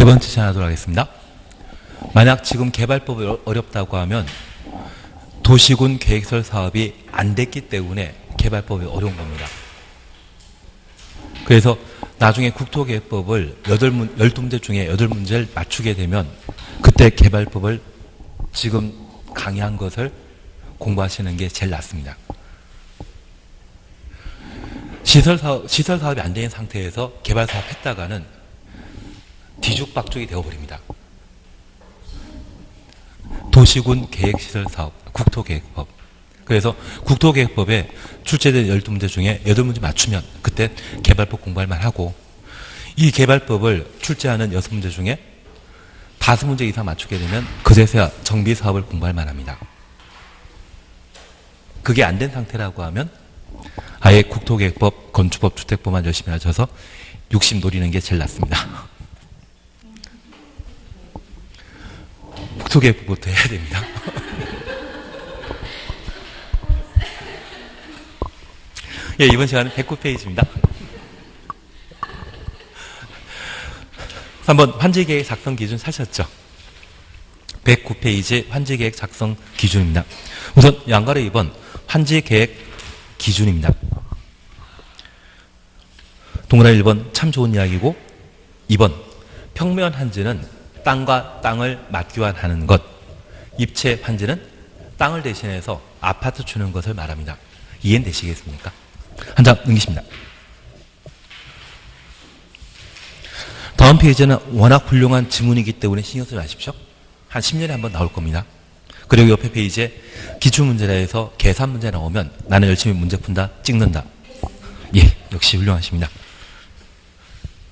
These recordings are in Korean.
번째 시간하도록 하겠습니다. 만약 지금 개발법이 어렵다고 하면 도시군 계획설 사업이 안 됐기 때문에 개발법이 어려운 겁니다. 그래서 나중에 국토계획법을 12문제 중에 8문제를 맞추게 되면 그때 개발법을 지금 강의한 것을 공부하시는 게 제일 낫습니다. 시설 사업이 안 된 상태에서 개발 사업 했다가는 뒤죽박죽이 되어버립니다. 도시군 계획시설 사업, 국토계획법. 그래서 국토계획법에 출제된 12문제 중에 8문제 맞추면 그때 개발법 공부할 만하고, 이 개발법을 출제하는 6문제 중에 5문제 이상 맞추게 되면 그제서야 정비사업을 공부할 만합니다. 그게 안 된 상태라고 하면 아예 국토계획법, 건축법, 주택법만 열심히 하셔서 60 노리는 게 제일 낫습니다. 국토계획법부터 해야 됩니다. 예, 이번 시간은 109페이지입니다. 3번 환지계획 작성 기준 사셨죠? 109페이지 환지계획 작성 기준입니다. 우선 양가로 2번 환지계획 기준입니다. 동그라미 1번 참 좋은 이야기고, 2번 평면 환지는 땅과 땅을 맞교환하는 것, 입체 환지는 땅을 대신해서 아파트 주는 것을 말합니다. 이해되시겠습니까? 한 장 넘기십니다. 다음 페이지는 워낙 훌륭한 지문이기 때문에 신경 쓰지 마십시오. 한 10년에 한 번 나올 겁니다. 그리고 옆에 페이지에 기출문제라 해서 계산 문제 나오면 나는 열심히 문제 푼다, 찍는다. 예, 역시 훌륭하십니다.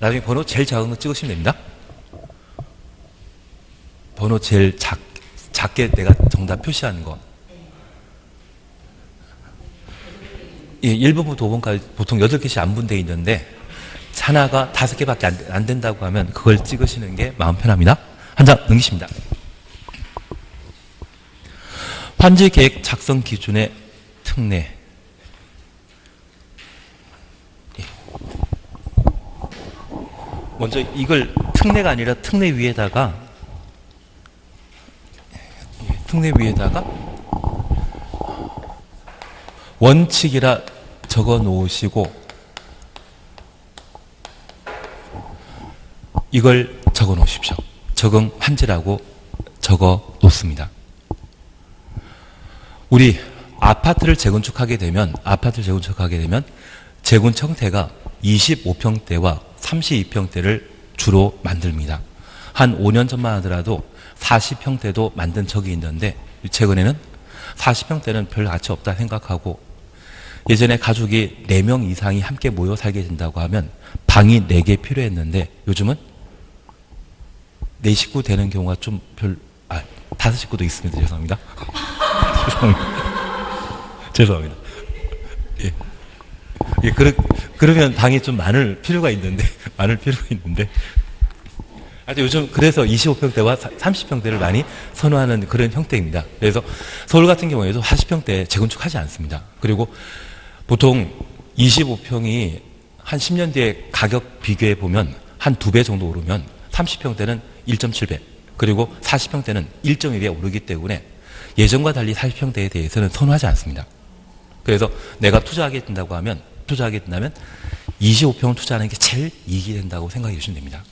나중에 번호 제일 작은 거 찍으시면 됩니다. 번호 제일 작게 내가 정답 표시하는 거. 예, 1번부터 5번까지 보통 8개씩 안 분되어 있는데 하나가 5개밖에 안 된다고 하면 그걸 찍으시는 게 마음 편합니다. 한 장 넘기십니다. 환지계획 작성 기준의 특례. 먼저 이걸 특례가 아니라 특례 위에다가 원칙이라 적어 놓으시고 이걸 적어 놓으십시오. 적응 환지라고 적어 놓습니다. 우리 아파트를 재건축하게 되면 재건축 형태가 25평대와 32평대를 주로 만듭니다. 한 5년 전만 하더라도 40평대도 만든 적이 있는데 최근에는 40평대는 별 가치 없다 생각하고, 예전에 가족이 4명 이상이 함께 모여 살게 된다고 하면 방이 4개 필요했는데 요즘은 4식구 되는 경우가 좀 5식구도 있습니다. 죄송합니다. 죄송합니다. 예. 예, 그러면 방이 좀 많을 필요가 있는데, 하여튼 요즘 그래서 25평대와 30평대를 많이 선호하는 그런 형태입니다. 그래서 서울 같은 경우에도 40평대 재건축하지 않습니다. 그리고 보통 25평이 한 10년 뒤에 가격 비교해 보면 한 2배 정도 오르면 30평대는 1.7배, 그리고 40평대는 1.2배 오르기 때문에 예전과 달리 40평대에 대해서는 선호하지 않습니다. 그래서 내가 투자하게 된다면 25평을 투자하는 게 제일 이익이 된다고 생각해 주시면 됩니다.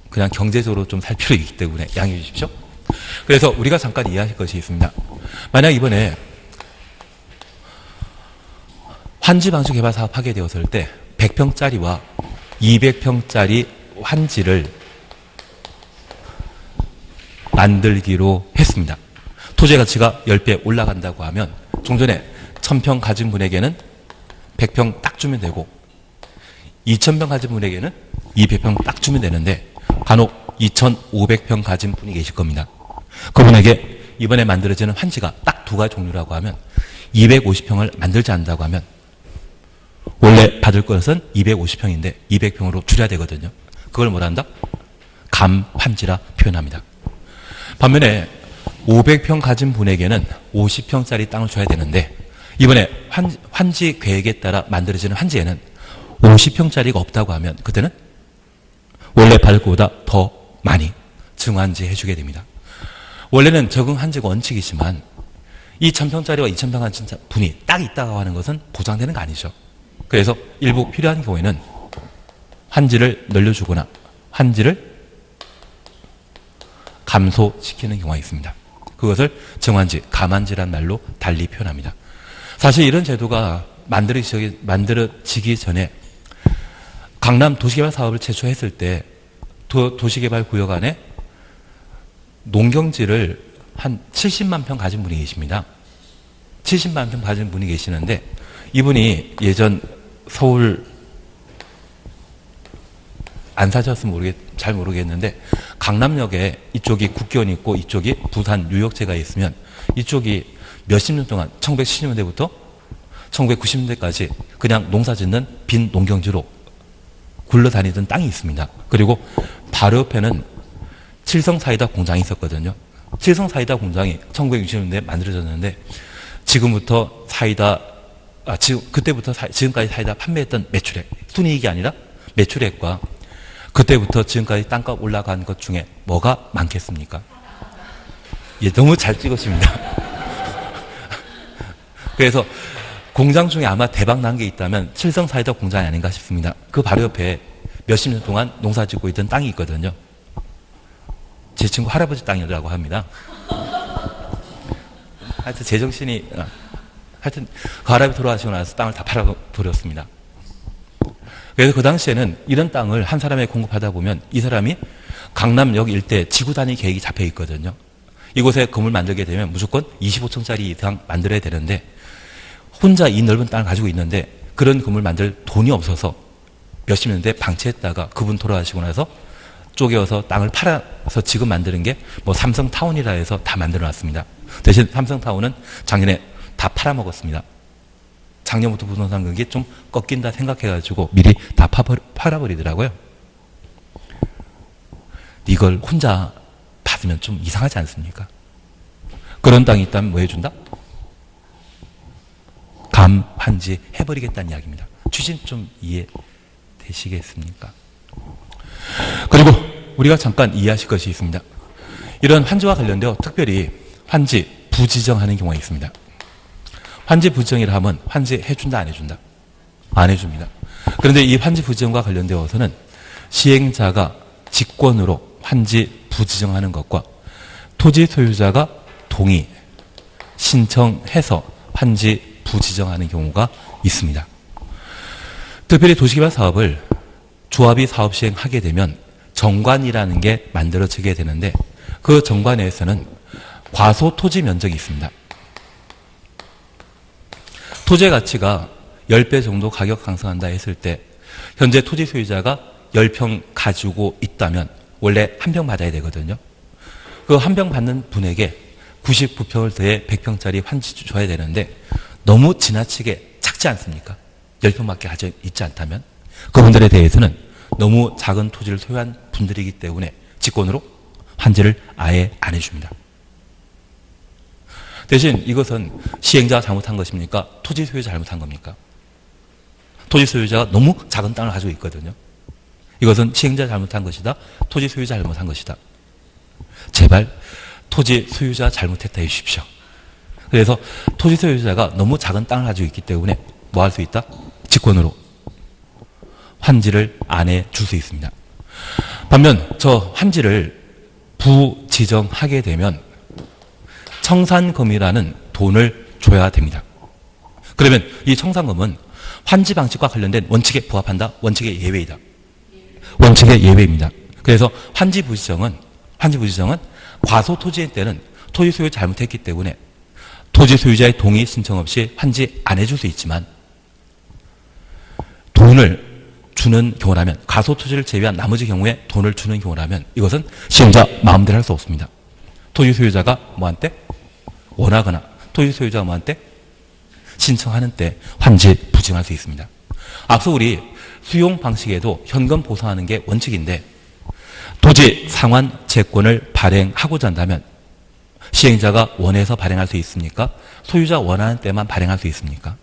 그냥 경제적으로 좀 살 필요가 있기 때문에 양해해 주십시오. 그래서 우리가 잠깐 이해하실 것이 있습니다. 만약 이번에 환지 방식 개발 사업 하게 되었을 때 100평짜리와 200평짜리 환지를 만들기로 했습니다. 토지 가치가 10배 올라간다고 하면 종전에 1000평 가진 분에게는 100평 딱 주면 되고 2000평 가진 분에게는 200평 딱 주면 되는데 간혹 2500평 가진 분이 계실 겁니다. 그분에게 이번에 만들어지는 환지가 딱 2가지 종류라고 하면 250평을 만들지 않는다고 하면 원래 받을 것은 250평인데 200평으로 줄여야 되거든요. 그걸 뭐라 한다? 감환지라 표현합니다. 반면에 500평 가진 분에게는 50평짜리 땅을 줘야 되는데 이번에 환지 계획에 따라 만들어지는 환지에는 50평짜리가 없다고 하면 그때는 원래 발급보다 더 많이 증환지 해주게 됩니다. 원래는 적응한지가 원칙이지만 이 1000평짜리와 2000평 한 분이 딱 있다고 하는 것은 보장되는 거 아니죠. 그래서 일부 필요한 경우에는 환지를 늘려주거나 환지를 감소시키는 경우가 있습니다. 그것을 증환지, 감환지란 말로 달리 표현합니다. 사실 이런 제도가 만들어지기 전에 강남 도시개발 사업을 제초했을 때 도시개발구역 안에 농경지를 한 70만 평 가진 분이 계십니다. 70만 평 가진 분이 계시는데 이분이 예전 서울 안 사셨으면 잘 모르겠는데 강남역에 이쪽이 국견이 있고 이쪽이 부산 뉴욕제가 있으면 이쪽이 몇십 년 동안 1970년대부터 1990년대까지 그냥 농사 짓는 빈 농경지로 굴러다니던 땅이 있습니다. 그리고 바로 옆에는 칠성사이다 공장이 있었거든요. 칠성사이다 공장이 1960년대에 만들어졌는데 지금부터 그때부터 지금까지 사이다 판매했던 매출액, 순이익이 아니라 매출액과 그때부터 지금까지 땅값 올라간 것 중에 뭐가 많겠습니까? 예, 너무 잘 찍으십니다. 그래서 공장 중에 아마 대박 난 게 있다면 칠성사이다 공장이 아닌가 싶습니다. 그 바로 옆에 몇십 년 동안 농사 짓고 있던 땅이 있거든요. 제 친구 할아버지 땅이라고 합니다. 하여튼 제정신이 하여튼 그 할아버지 돌아가시고 나서 땅을 다 팔아버렸습니다. 그래서 그 당시에는 이런 땅을 한 사람에게 공급하다 보면 이 사람이 강남역 일대 지구 단위 계획이 잡혀 있거든요. 이곳에 건물 만들게 되면 무조건 25층짜리 이상 만들어야 되는데 혼자 이 넓은 땅을 가지고 있는데 그런 건물 만들 돈이 없어서 몇십 년대 방치했다가 그분 돌아가시고 나서 쪼개어서 땅을 팔아서 지금 만드는 게 뭐 삼성타운이라 해서 다 만들어 놨습니다. 대신 삼성타운은 작년에 다 팔아먹었습니다. 작년부터 부동산 가격이 좀 꺾인다 생각해가지고 미리 다 팔아버리더라고요. 이걸 혼자 받으면 좀 이상하지 않습니까? 그런 땅이 있다면 뭐 해준다? 감환지 해버리겠다는 이야기입니다. 취지는 좀 이해되시겠습니까? 그리고 우리가 잠깐 이해하실 것이 있습니다. 이런 환지와 관련되어 특별히 환지 부지정하는 경우가 있습니다. 환지 부지정이라 하면 환지 해준다 안 해준다? 안 해줍니다. 그런데 이 환지 부지정과 관련되어서는 시행자가 직권으로 환지 부지정하는 것과 토지 소유자가 동의, 신청해서 환지 부지정하는 경우가 있습니다. 특별히 도시개발 사업을 조합이 사업 시행하게 되면 정관이라는 게 만들어지게 되는데 그 정관에서는 과소 토지 면적이 있습니다. 토지의 가치가 10배 정도 가격 상승한다 했을 때 현재 토지 소유자가 10평 가지고 있다면 원래 한 평 받아야 되거든요. 그 한 평 받는 분에게 99평을 더해 100평짜리 환지 줘야 되는데 너무 지나치게 작지 않습니까? 10평밖에 가져 있지 않다면 그분들에 대해서는 너무 작은 토지를 소유한 분들이기 때문에 직권으로 환지를 아예 안 해줍니다. 대신 이것은 시행자가 잘못한 것입니까? 토지 소유자 잘못한 겁니까? 토지 소유자가 너무 작은 땅을 가지고 있거든요. 이것은 시행자가 잘못한 것이다. 토지 소유자 잘못한 것이다. 제발 토지 소유자 잘못했다 해주십시오. 그래서 토지 소유자가 너무 작은 땅을 가지고 있기 때문에 뭐 할 수 있다? 직권으로 환지를 안 해줄 수 있습니다. 반면 저 환지를 부지정하게 되면 청산금이라는 돈을 줘야 됩니다. 그러면 이 청산금은 환지 방식과 관련된 원칙에 부합한다? 원칙의 예외이다. 원칙의 예외입니다. 그래서 환지 부지정은 과소 토지의 때는 토지 소유 잘못했기 때문에 토지 소유자의 동의 신청 없이 환지 안 해줄 수 있지만 돈을 주는 경우라면 과소 토지를 제외한 나머지 경우에 돈을 주는 경우라면 이것은 시행자 마음대로 할 수 없습니다. 토지 소유자가 뭐한테? 원하거나 토지 소유자가 뭐한테? 신청하는 때 환지 부지정할 수 있습니다. 앞서 우리 수용 방식에도 현금 보상하는 게 원칙인데 토지 상환 채권을 발행하고자 한다면 시행자가 원해서 발행할 수 있습니까? 소유자 원하는 때만 발행할 수 있습니까?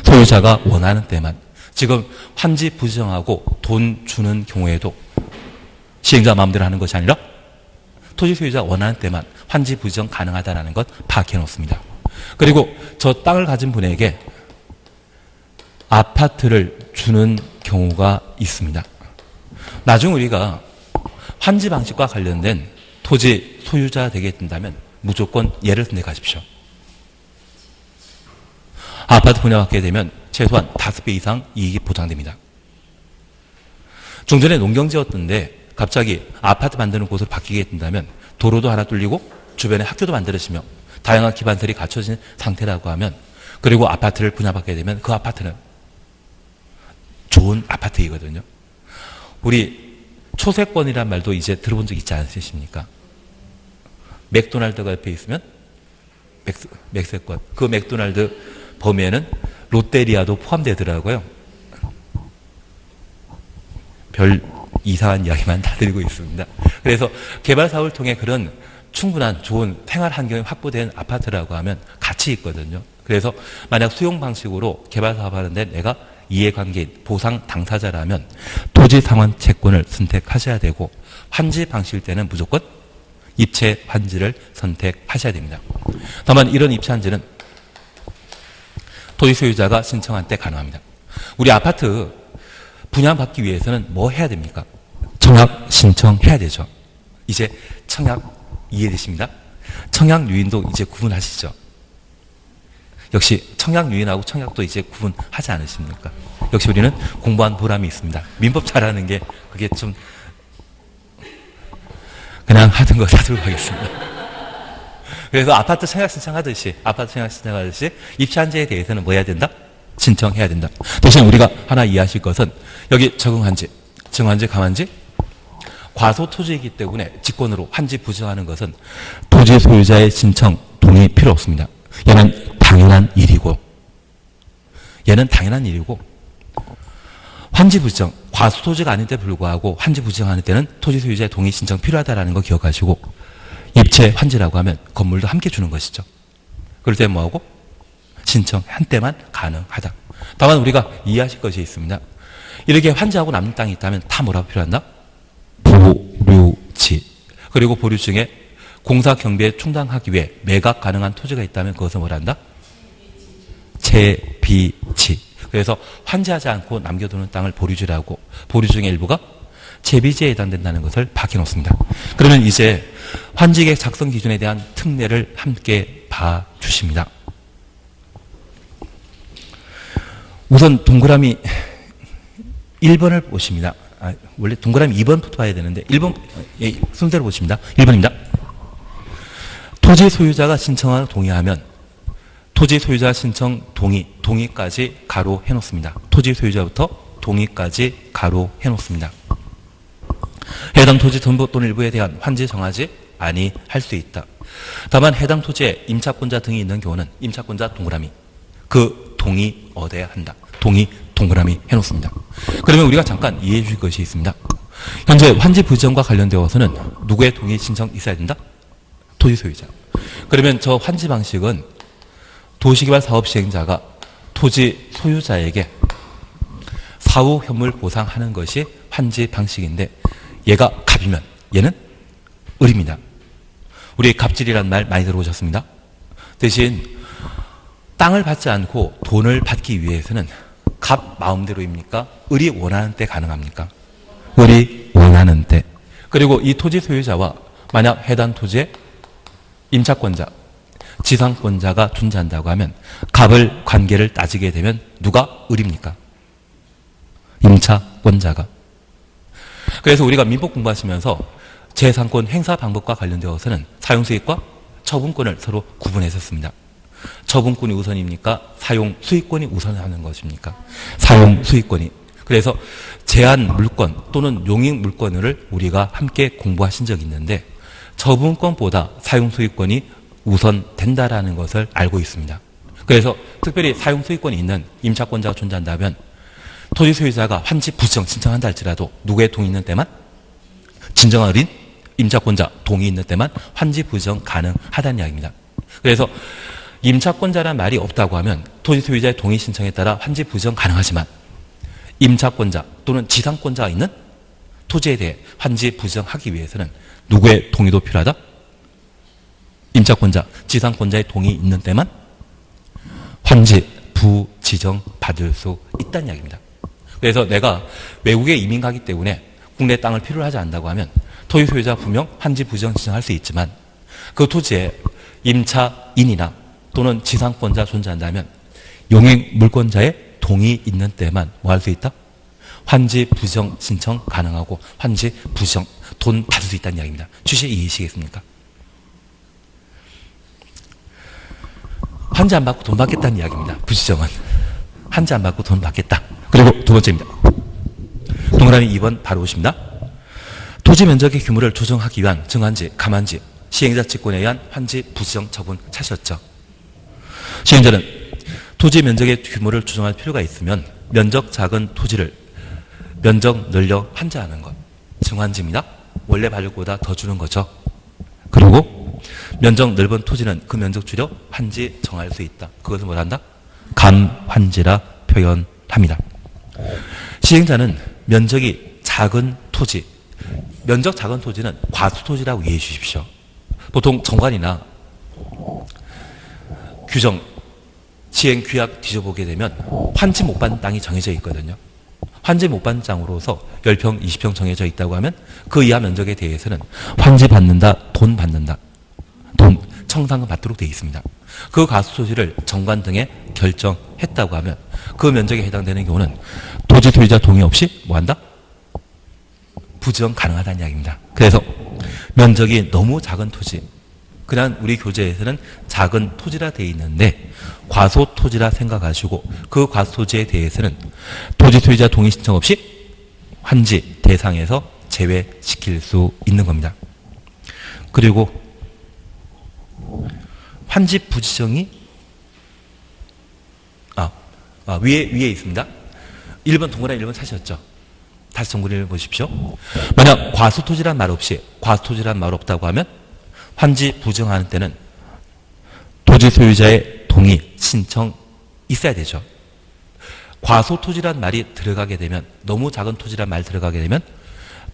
소유자가 원하는 때만. 지금 환지 부지정하고 돈 주는 경우에도 시행자 마음대로 하는 것이 아니라 토지 소유자가 원하는 때만 환지 부정 가능하다는 것 파악해 놓습니다. 그리고 저 땅을 가진 분에게 아파트를 주는 경우가 있습니다. 나중 우리가 환지 방식과 관련된 토지 소유자 되게 된다면 무조건 예를 선택하십시오. 아파트 분양받게 되면 최소한 5배 이상 이익이 보장됩니다. 중전에 농경지였던데 갑자기 아파트 만드는 곳으로 바뀌게 된다면 도로도 하나 뚫리고 주변에 학교도 만들어지며 다양한 기반설이 갖춰진 상태라고 하면 그리고 아파트를 분양받게 되면 그 아파트는 좋은 아파트이거든요. 우리 초세권이란 말도 이제 들어본 적 있지 않으십니까? 맥도날드가 옆에 있으면 맥세권. 그 맥도날드 범위에는 롯데리아도 포함되더라고요. 별 이상한 이야기만 다 드리고 있습니다. 그래서 개발 사업을 통해 그런 충분한 좋은 생활 환경이 확보된 아파트라고 하면 가치 있거든요. 그래서 만약 수용 방식으로 개발 사업하는데 내가 이해관계인 보상 당사자라면 토지 상환 채권을 선택하셔야 되고 환지 방식일 때는 무조건 입체 환지를 선택하셔야 됩니다. 다만 이런 입체 환지는 토지 소유자가 신청한 때 가능합니다. 우리 아파트 분양받기 위해서는 뭐 해야 됩니까? 청약 신청해야 되죠. 이제 청약 이해되십니다? 청약 유인도 이제 구분하시죠? 역시 청약 유인하고 청약도 이제 구분하지 않으십니까? 역시 우리는 공부한 보람이 있습니다. 민법 잘하는 게 그게 좀 그냥 하던 거 사들고 가겠습니다. 그래서 아파트 청약 신청하듯이 입찰한지에 대해서는 뭐 해야 된다? 신청해야 된다. 대신 우리가 하나 이해하실 것은 여기 적응한지, 정한지, 감한지 과소 토지이기 때문에 직권으로 환지 부정하는 것은 토지 소유자의 신청, 동의 필요 없습니다. 얘는 당연한 일이고 환지 부정, 과소 토지가 아닌데 불구하고 환지 부정하는 때는 토지 소유자의 동의 신청 필요하다는 거 기억하시고 입체 환지라고 하면 건물도 함께 주는 것이죠. 그럴 때 뭐하고? 신청한 때만 가능하다. 다만 우리가 이해하실 것이 있습니다. 이렇게 환지하고 남는 땅이 있다면 다 뭐라고 필요한다? 보류지. 그리고 보류 중에 공사 경비에 충당하기 위해 매각 가능한 토지가 있다면 그것을 뭐라 한다? 채비지. 그래서 환지하지 않고 남겨두는 땅을 보류지라고 보류 중의 일부가 채비지에 해당된다는 것을 밝혀놓습니다. 그러면 이제 환지계획 작성 기준에 대한 특례를 함께 봐주십니다. 우선 동그라미 1번을 보십니다. 원래 동그라미 2번부터 봐야 되는데 1번 순서를 보십니다. 1번입니다. 토지 소유자가 신청하고 동의하면 토지 소유자 신청 동의까지 가로 해놓습니다. 토지 소유자부터 동의까지 가로 해놓습니다. 해당 토지 전부 또는 일부에 대한 환지 정하지 아니할 수 있다. 다만 해당 토지에 임차권자 등이 있는 경우는 임차권자 동그라미 그 동의 얻어야 한다. 동의 동그라미 해놓습니다. 그러면 우리가 잠깐 이해해 주실 것이 있습니다. 현재 환지 부정과 관련되어서는 누구의 동의 신청 있어야 된다? 토지 소유자. 그러면 저 환지 방식은 도시개발 사업 시행자가 토지 소유자에게 사후 현물 보상하는 것이 환지 방식인데 얘가 갑이면 얘는 을입니다. 우리 갑질이라는 말 많이 들어보셨습니다. 대신 땅을 받지 않고 돈을 받기 위해서는 갑 마음대로입니까? 을이 원하는 때 가능합니까? 을이 원하는 때. 그리고 이 토지 소유자와 만약 해당 토지의 임차권자, 지상권자가 존재한다고 하면 갑을 관계를 따지게 되면 누가 을입니까? 임차권자가. 그래서 우리가 민법 공부하시면서 재산권 행사 방법과 관련되어서는 사용수익과 처분권을 서로 구분했었습니다. 처분권이 우선입니까? 사용 수익권이 우선하는 것입니까? 사용 수익권이. 그래서 제한 물권 또는 용익 물권을 우리가 함께 공부하신 적이 있는데 처분권보다 사용 수익권이 우선된다라는 것을 알고 있습니다. 그래서 특별히 사용 수익권이 있는 임차권자가 존재한다면 토지 소유자가 환지 부정 신청한다 할지라도 누구의 동의 있는 때만 진정한 을인 임차권자 동의 있는 때만 환지 부정 가능하다는 이야기입니다. 그래서 임차권자란 말이 없다고 하면 토지 소유자의 동의 신청에 따라 환지 부정 가능하지만 임차권자 또는 지상권자가 있는 토지에 대해 환지 부지정하기 위해서는 누구의 동의도 필요하다? 임차권자, 지상권자의 동의 있는 때만 환지 부지정 받을 수 있다는 이야기입니다. 그래서 내가 외국에 이민 가기 때문에 국내 땅을 필요로 하지 않는다고 하면 토지 소유자 분명 환지 부지정 지정할 수 있지만 그 토지에 임차인이나 또는 지상권자 존재한다면 용익 물권자의 동의 있는 때만 뭐 할 수 있다? 환지 부지정 신청 가능하고 환지 부지정 돈 받을 수 있다는 이야기입니다. 취지 이해하시겠습니까? 환지 안 받고 돈 받겠다는 이야기입니다. 부지정은. 환지 안 받고 돈 받겠다. 그리고 두 번째입니다. 동그라미 2번 바로 오십니다. 토지 면적의 규모를 조정하기 위한 정한지, 감한지, 시행자 직권에 의한 환지 부지정 처분 찾으셨죠. 시행자는 토지 면적의 규모를 조정할 필요가 있으면 면적 작은 토지를 면적 늘려 환지하는 것. 정환지입니다. 원래 발육보다 더 주는 거죠. 그리고 면적 넓은 토지는 그 면적 줄여 환지 정할 수 있다. 그것을 뭘 한다? 감환지라 표현합니다. 시행자는 면적이 작은 토지, 면적 작은 토지는 과수토지라고 이해해 주십시오. 보통 정관이나 규정, 시행 규약 뒤져보게 되면 환지 못 받는 땅이 정해져 있거든요. 환지 못 받는 땅으로서 10평, 20평 정해져 있다고 하면 그 이하 면적에 대해서는 환지 받는다, 돈 받는다. 돈, 청산금 받도록 되어 있습니다. 그 과수토지를 정관 등에 결정했다고 하면 그 면적에 해당되는 경우는 토지 소유자 동의 없이 뭐 한다? 부지정 가능하다는 이야기입니다. 그래서 면적이 너무 작은 토지, 그냥 우리 교재에서는 작은 토지라 되어 있는데 과소토지라 생각하시고 그 과소토지에 대해서는 토지 소유자 동의 신청 없이 환지 대상에서 제외시킬 수 있는 겁니다. 그리고 환지 부지정이 위에 있습니다. 1번 동그라미 1번 찾으셨죠? 다시 정리를 보십시오. 만약 과수토지란 말 없이 과수토지란 말 없다고 하면 환지 부정하는 때는 토지 소유자의 동의, 신청 있어야 되죠. 과소토지란 말이 들어가게 되면, 너무 작은 토지란 말 들어가게 되면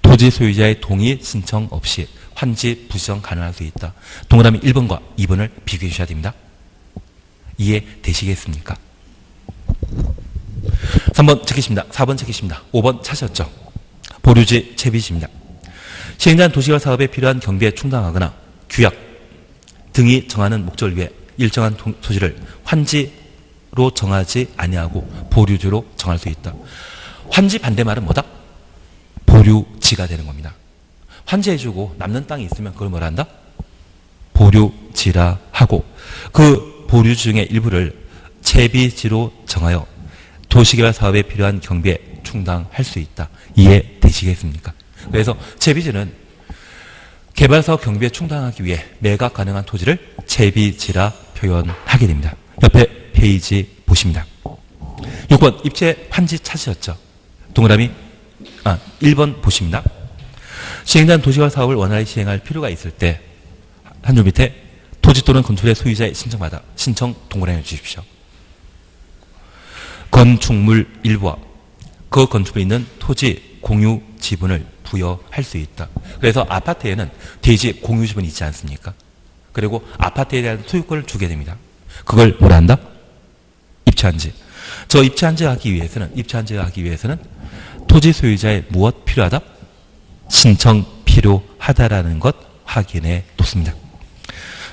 토지 소유자의 동의, 신청 없이 환지 부정 가능할 수 있다. 동그라미 1번과 2번을 비교해 주셔야 됩니다. 이해되시겠습니까? 3번 체크십니다. 4번 체크십니다. 5번 찾으셨죠? 보류지 채비지입니다. 시행자는 도시개발 사업에 필요한 경비에 충당하거나 규약 등이 정하는 목적을 위해 일정한 토지를 환지로 정하지 아니하고 보류지로 정할 수 있다. 환지 반대말은 뭐다? 보류지가 되는 겁니다. 환지해주고 남는 땅이 있으면 그걸 뭐라 한다? 보류지라 하고 그 보류지 중에 일부를 채비지로 정하여 도시개발 사업에 필요한 경비에 충당할 수 있다. 이해되시겠습니까? 그래서 채비지는 개발사업 경비에 충당하기 위해 매각 가능한 토지를 채비지라 표현하게 됩니다. 옆에 페이지 보십니다. 6번 입체 환지 찾으셨죠? 동그라미 1번 보십니다. 시행자는 도시개발 사업을 원활히 시행할 필요가 있을 때 한 줄 밑에 토지 또는 건축의 소유자의 신청받아 신청 동그라미 주십시오. 건축물 일부와 그 건축물에 있는 토지 공유 지분을 부여할 수 있다. 그래서 아파트에는 대지 공유 지분이 있지 않습니까? 그리고 아파트에 대한 소유권을 주게 됩니다. 그걸 뭐라 한다? 입체한지. 저 입체한지를 하기 위해서는 토지 소유자의 무엇 필요하다? 신청 필요하다라는 것 확인해 놓습니다.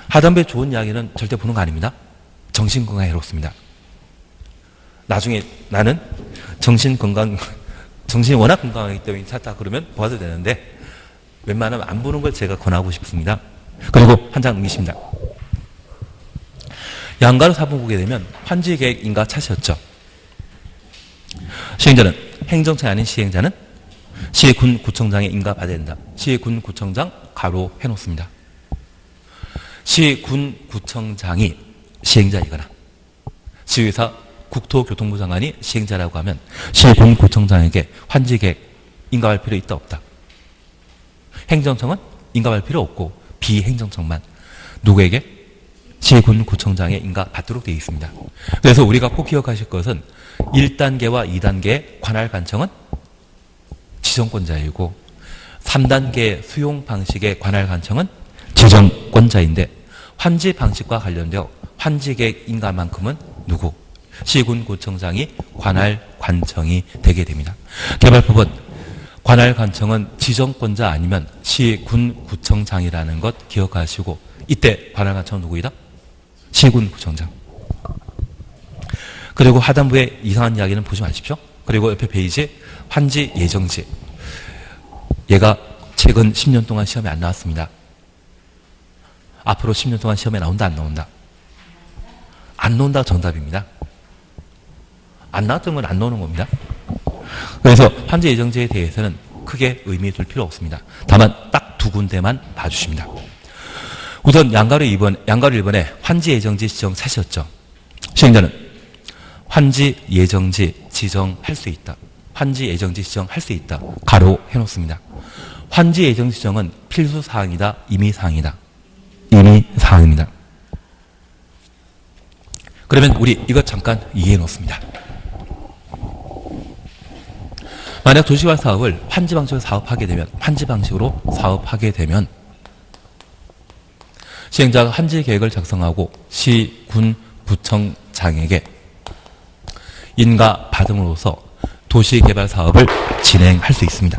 하단부의 좋은 이야기는 절대 보는 거 아닙니다. 정신건강에 해롭습니다. 나중에 나는 정신이 워낙 건강하기 때문에 찾다 그러면 보아도 되는데 웬만하면 안 보는 걸 제가 권하고 싶습니다. 그리고 한 장 넘기십니다. 양가로 4번 보게 되면 환지계획 인가 찾으셨죠? 시행자는 행정처가 아닌 시행자는 시군 구청장에 인가 받아야 된다. 시군 구청장 가로 해놓습니다. 시군 구청장이 시행자이거나 시의사 국토교통부 장관이 시행자라고 하면 시군 구청장에게 환지계획 인가할 필요 있다 없다. 행정청은 인가할 필요 없고 비행정청만 누구에게? 시군 구청장에 인가 받도록 되어 있습니다. 그래서 우리가 꼭 기억하실 것은 1단계와 2단계의 관할 관청은 지정권자이고 3단계 수용 방식의 관할 관청은 지정권자인데 환지 방식과 관련되어 환지 계획 인가만큼은 누구? 시군구청장이 관할 관청이 되게 됩니다. 개발법은 관할 관청은 지정권자 아니면 시군구청장이라는 것 기억하시고 이때 관할 관청은 누구이다? 시군구청장. 그리고 하단부에 이상한 이야기는 보지 마십시오. 그리고 옆에 페이지 환지 예정지. 얘가 최근 10년 동안 시험에 안 나왔습니다. 앞으로 10년 동안 시험에 나온다 안 나온다? 안 나온다가 정답입니다. 안 나왔던 건 안 나오는 겁니다. 그래서 환지 예정지에 대해서는 크게 의미 둘 필요 없습니다. 다만 딱 두 군데만 봐주십니다. 우선 양가로 1번에 환지 예정지 지정 사실이었죠. 시행자는 환지 예정지 지정할 수 있다. 환지 예정지 지정할 수 있다. 가로 해놓습니다. 환지 예정지 지정은 필수 사항이다. 임의 사항이다. 임의 사항입니다. 그러면 우리 이것 잠깐 이해해 놓습니다. 만약 도시개발 사업을 환지 방식으로 사업하게 되면 시행자가 환지 계획을 작성하고 시, 군, 구청장에게 인가 받음으로써 도시개발 사업을 진행할 수 있습니다.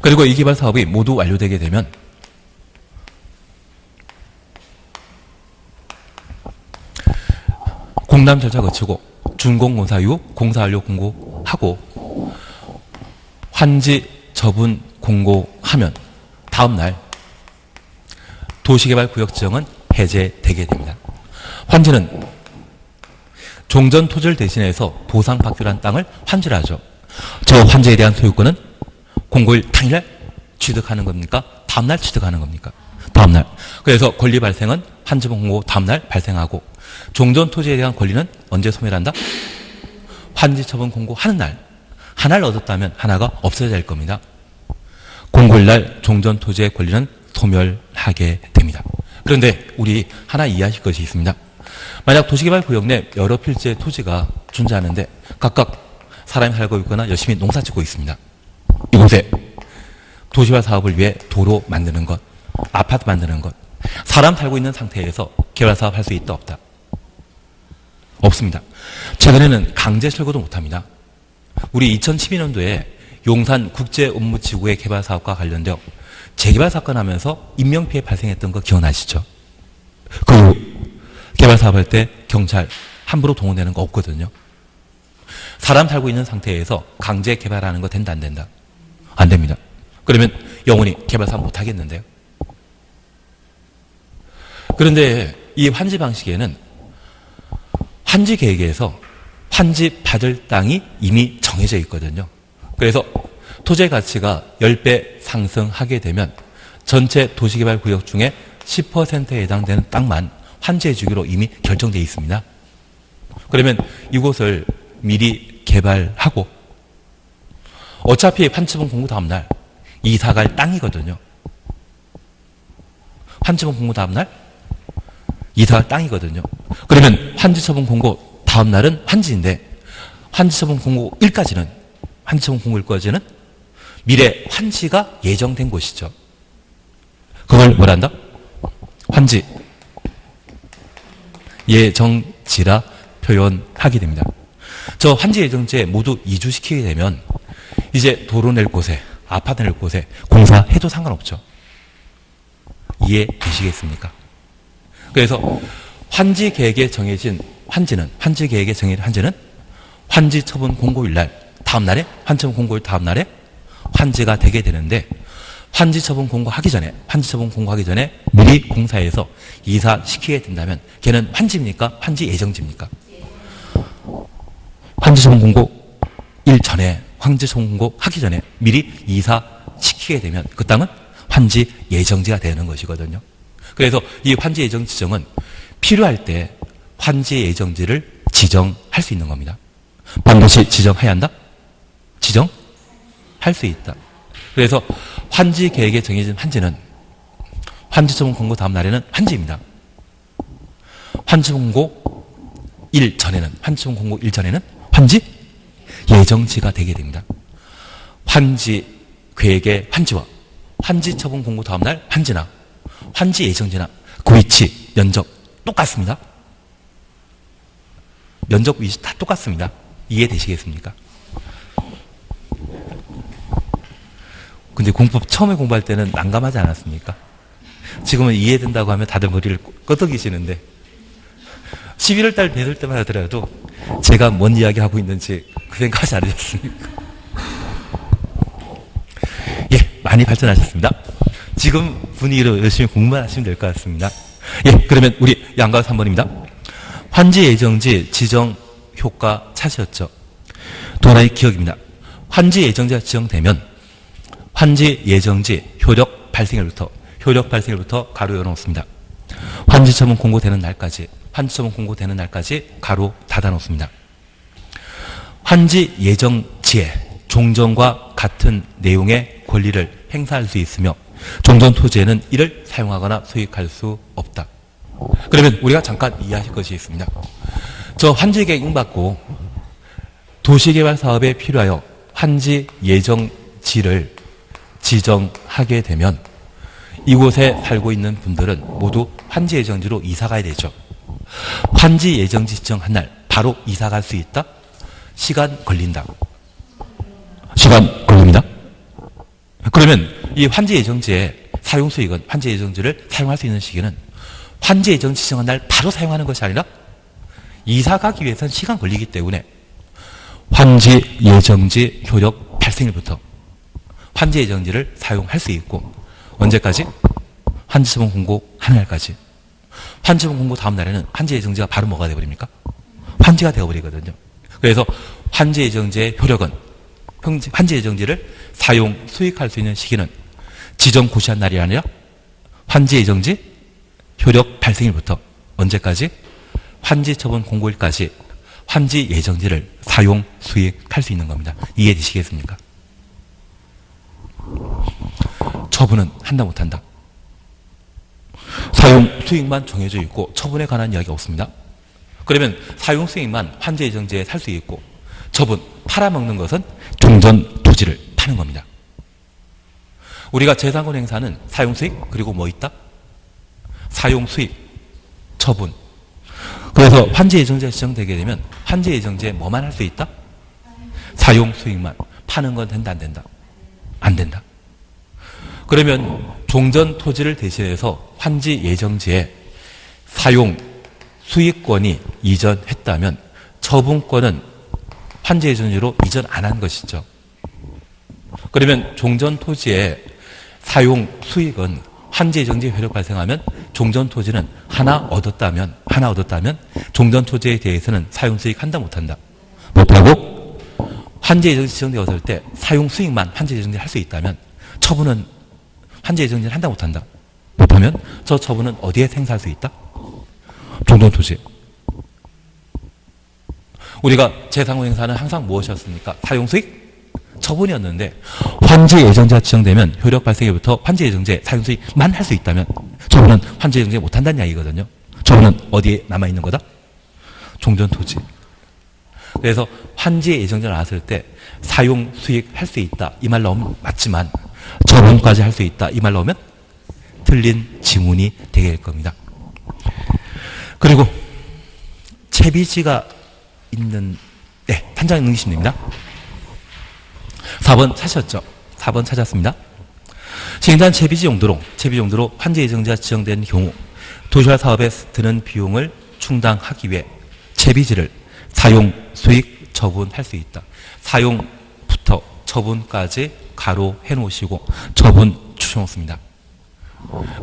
그리고 이 개발 사업이 모두 완료되게 되면 공람 절차 거치고 준공공사 이후 공사 완료 공고하고 환지 처분 공고하면 다음날 도시개발구역 지정은 해제되게 됩니다. 환지는 종전 토지를 대신해서 보상받기로 한 땅을 환지를 하죠. 저 환지에 대한 소유권은 공고일 당일날 취득하는 겁니까? 다음날 취득하는 겁니까? 다음날. 그래서 권리 발생은 환지분 공고 다음날 발생하고 종전 토지에 대한 권리는 언제 소멸한다? 환지 처분 공고하는 날. 하나를 얻었다면 하나가 없어져야 될 겁니다. 공고일날 종전 토지의 권리는 소멸하게 됩니다. 그런데 우리 하나 이해하실 것이 있습니다. 만약 도시개발구역 내 여러 필지의 토지가 존재하는데 각각 사람이 살고 있거나 열심히 농사 짓고 있습니다. 이곳에 도시개발 사업을 위해 도로 만드는 것, 아파트 만드는 것, 사람 살고 있는 상태에서 개발 사업 할 수 있다 없다? 없습니다. 최근에는 강제 철거도 못합니다. 우리 2012년도에 용산 국제업무지구의 개발 사업과 관련되어 재개발 사건 하면서 인명피해 발생했던 거 기억나시죠? 그 후 개발 사업할 때 경찰 함부로 동원되는 거 없거든요. 사람 살고 있는 상태에서 강제 개발하는 거 된다 안 된다? 안 됩니다. 그러면 영원히 개발 사업 못 하겠는데요. 그런데 이 환지 방식에는 환지 계획에서 환지 받을 땅이 이미 정해져 있거든요. 그래서 토지의 가치가 10배 상승하게 되면 전체 도시개발구역 중에 10%에 해당되는 땅만 환지해 주기로 이미 결정되어 있습니다. 그러면 이곳을 미리 개발하고 어차피 환지분 공고 다음날 이사갈 땅이거든요. 환지분 공고 다음날 이사갈 땅이거든요. 그러면 환지처분 공고 다음날은 환지인데 환지처분 공고 1까지는 환지처분 공고 1까지는 미래 환지가 예정된 곳이죠. 그걸 뭐란다? 환지 예정지라 표현하게 됩니다. 저 환지 예정지에 모두 이주시키게 되면 이제 도로 낼 곳에 아파트 낼 곳에 공사해도 상관없죠. 이해되시겠습니까? 그래서 환지 계획에 정해진 환지는 환지 처분 공고일 날 다음날에 환지 처분 공고일 다음날에 환지가 되게 되는데 환지 처분 공고하기 전에 미리 공사해서 이사시키게 된다면 걔는 환지입니까? 환지 예정지입니까? 환지 처분 공고 일 전에 환지 처분 공고 하기 전에 미리 이사시키게 되면 그 땅은 환지 예정지가 되는 것이거든요. 그래서 이 환지 예정 지정은 필요할 때 환지 예정지를 지정할 수 있는 겁니다. 반드시 지정해야 한다? 지정할 수 있다. 그래서 환지 계획에 정해진 환지는 환지 처분 공고 다음 날에는 환지입니다. 환지 공고 일 전에는 환지 처분 공고 일 전에는 환지 예정지가 되게 됩니다. 환지 계획의 환지와 환지 처분 공고 다음날 환지나 환지 예정지나 그 위치, 면적 똑같습니다. 면적 위치 다 똑같습니다. 이해되시겠습니까? 근데 공법 처음에 공부할 때는 난감하지 않았습니까? 지금은 이해된다고 하면 다들 머리를 끄덕이시는데 11월 달 뵈을 때만 하더라도 제가 뭔 이야기 하고 있는지 그 생각하지 않으셨습니까? 예, 많이 발전하셨습니다. 지금 분위기로 열심히 공부만 하시면 될 것 같습니다. 예, 그러면 우리 양가 3번입니다. 환지 예정지 지정 효과 찾으셨죠? 또 하나의 기억입니다. 환지 예정지가 지정되면 환지 예정지 효력 발생일부터 가로 열어놓습니다. 환지 처분 공고되는 날까지 가로 닫아놓습니다. 환지 예정지에 종전과 같은 내용의 권리를 행사할 수 있으며 종전 토지에는 이를 사용하거나 수익할 수 없다. 그러면 우리가 잠깐 이해하실 것이 있습니다. 저 환지 계획 받고 도시개발 사업에 필요하여 환지 예정지를 지정하게 되면 이곳에 살고 있는 분들은 모두 환지 예정지로 이사 가야 되죠. 환지 예정지 지정한 날 바로 이사 갈 수 있다? 시간 걸린다. 시간 걸립니다. 그러면 이 환지 예정지의 사용 수익은 환지 예정지를 사용할 수 있는 시기는 환지 예정지 지정한 날 바로 사용하는 것이 아니라 이사 가기 위해서는 시간 걸리기 때문에 환지 예정지 효력 발생일부터 환지 예정지를 사용할 수 있고 언제까지? 환지 처분 공고 한 날까지. 환지 처분 공고 다음 날에는 환지 예정지가 바로 뭐가 되어버립니까? 환지가 되어버리거든요. 그래서 환지 예정지의 효력은 환지 예정지를 사용, 수익할 수 있는 시기는 지정 고시한 날이 아니라 환지 예정지 효력 발생일부터 언제까지? 환지 처분 공고일까지 환지 예정지를 사용, 수익할 수 있는 겁니다. 이해되시겠습니까? 처분은 한다 못한다. 사용 수익만 정해져 있고 처분에 관한 이야기가 없습니다. 그러면 사용 수익만 환지 예정지에 살 수 있고 처분, 팔아먹는 것은 종전 토지를 파는 겁니다. 우리가 재산권 행사는 사용 수익 그리고 뭐 있다? 사용 수익, 처분. 그래서 환지 예정지가 지정되게 되면 환지 예정지에 뭐만 할 수 있다? 사용 수익만. 파는 건 된다 안 된다? 안 된다. 그러면 종전 토지를 대신해서 환지 예정지에 사용 수익권이 이전했다면 처분권은 환지 예정지로 이전 안 한 것이죠. 그러면 종전 토지의 사용 수익은 환지 예정지 효력 발생하면 종전 토지는 하나 얻었다면 종전 토지에 대해서는 사용 수익 한다 못한다? 못하고 환지 예정지 지정되었을 때 사용 수익만 환지 예정지 할 수 있다면 처분은 환지 예정지를 한다 못한다? 못하면 저 처분은 어디에 생사할 수 있다? 종전 토지. 우리가 재산권 행사는 항상 무엇이었습니까? 사용 수익? 처분이었는데 환지 예정지가 지정되면 효력 발생일부터 환지 예정지에 사용 수익만 할 수 있다면 처분은 환지 예정지에 못한다는 이야기거든요. 처분은 어디에 남아있는 거다? 종전 토지. 그래서 환지 예정지가 나왔을 때 사용 수익 할 수 있다 이 말 나오면 맞지만 처분까지 할 수 있다 이 말 나오면 틀린 지문이 되게 될 겁니다. 그리고 채비지가 있는 판장에 넘기시면 됩니다. 4번 찾으셨죠? 4번 찾았습니다. 시행단 채비지 용도로 환지 예정지가 지정된 경우 도시화 사업에 드는 비용을 충당하기 위해 채비지를 사용, 수익, 처분할 수 있다. 사용부터 처분까지 가로 해놓으시고 처분 추정했습니다.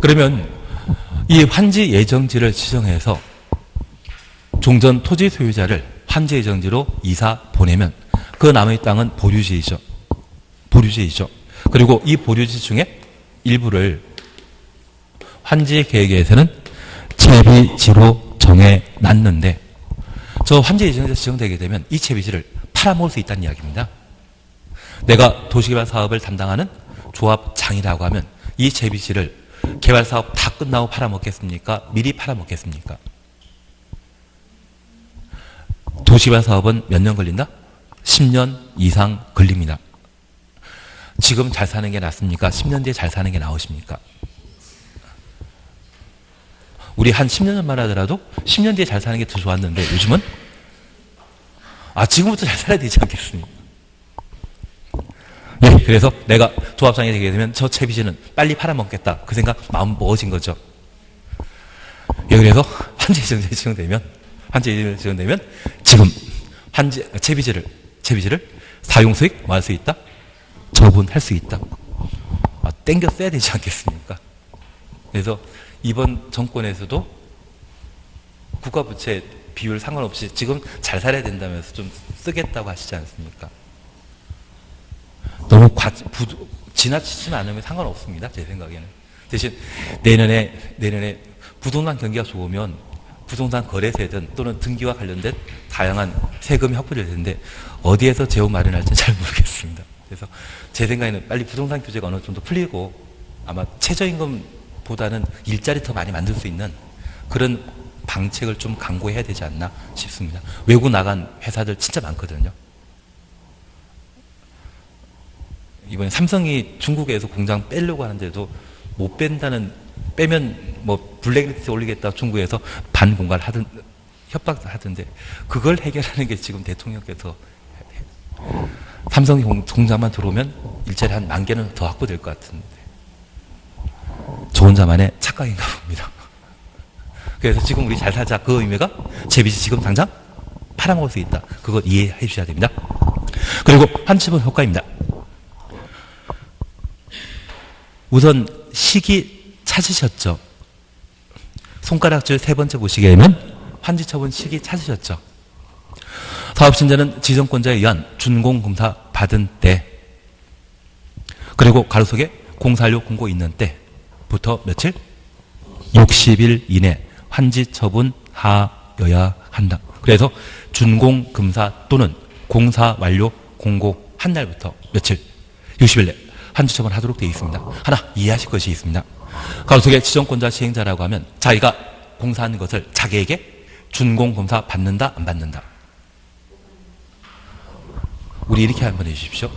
그러면 이 환지 예정지를 지정해서 종전 토지 소유자를 환지 예정지로 이사 보내면 그 남의 땅은 보류지이죠. 그리고 이 보류지 중에 일부를 환지 계획에서는 채비지로 정해놨는데 저 환지 예정지가 지정되게 되면 이 채비지를 팔아먹을 수 있다는 이야기입니다. 내가 도시개발 사업을 담당하는 조합장이라고 하면 이 채비지를 개발 사업 다 끝나고 팔아먹겠습니까? 미리 팔아먹겠습니까? 도시개발 사업은 몇 년 걸린다? 10년 이상 걸립니다. 지금 잘 사는 게 낫습니까? 10년 뒤에 잘 사는 게 나으십니까? 우리 한 10년 전만 하더라도 10년 뒤에 잘 사는 게 더 좋았는데 요즘은 지금부터 잘 살아야 되지 않겠습니까? 네, 그래서 내가 조합장이 되게 되면 저 채비지는 빨리 팔아먹겠다. 그 생각 마음 먹어진 거죠. 예, 그래서 환지정제가 지정되면 지금 채비지를 사용수익 뭐 할 수 있다? 처분할 수 있다. 땡겨 써야 되지 않겠습니까? 그래서 이번 정권에서도 국가부채 비율 상관없이 지금 잘 살아야 된다면서 좀 쓰겠다고 하시지 않습니까? 너무 지나치지만 않으면 상관없습니다. 제 생각에는. 대신 내년에 부동산 경기가 좋으면 부동산 거래세든 또는 등기와 관련된 다양한 세금이 확보될 텐데 어디에서 재원 마련할지는 잘 모르겠습니다. 그래서 제 생각에는 빨리 부동산 규제가 어느 정도 풀리고 아마 최저임금보다는 일자리 더 많이 만들 수 있는 그런 방책을 좀 강구해야 되지 않나 싶습니다. 외국 나간 회사들 진짜 많거든요. 이번에 삼성이 중국에서 공장 빼려고 하는데도 못 빼면 뭐 블랙리스트 올리겠다 중국에서 반공갈 협박하던데 그걸 해결하는 게 지금 대통령께서 삼성이 공장만 들어오면 일자리 한 10,000개는 더 확보될 것 같은데 저 혼자만의 착각인가 봅니다. 그래서 지금 우리 잘 살자 그 의미가 채비지 지금 당장 팔아먹을 수 있다. 그거 이해해 주셔야 됩니다. 그리고 환지분 효과입니다. 우선 시기 찾으셨죠? 손가락질 세 번째 보시기에는 환지처분 시기 찾으셨죠? 사업신자는 지정권자에 의한 준공검사 받은 때 그리고 가로 속에 공사료 공고 있는 때부터 며칠? 60일 이내 환지처분하여야 한다. 그래서 준공검사 또는 공사 완료 공고 한 날부터 며칠? 60일 내 환지처분하도록 되어 있습니다. 하나 이해하실 것이 있습니다. 가로 속에 지정권자 시행자라고 하면 자기가 공사하는 것을 자기에게 준공검사 받는다 안 받는다? 우리 이렇게 한번 해주십시오.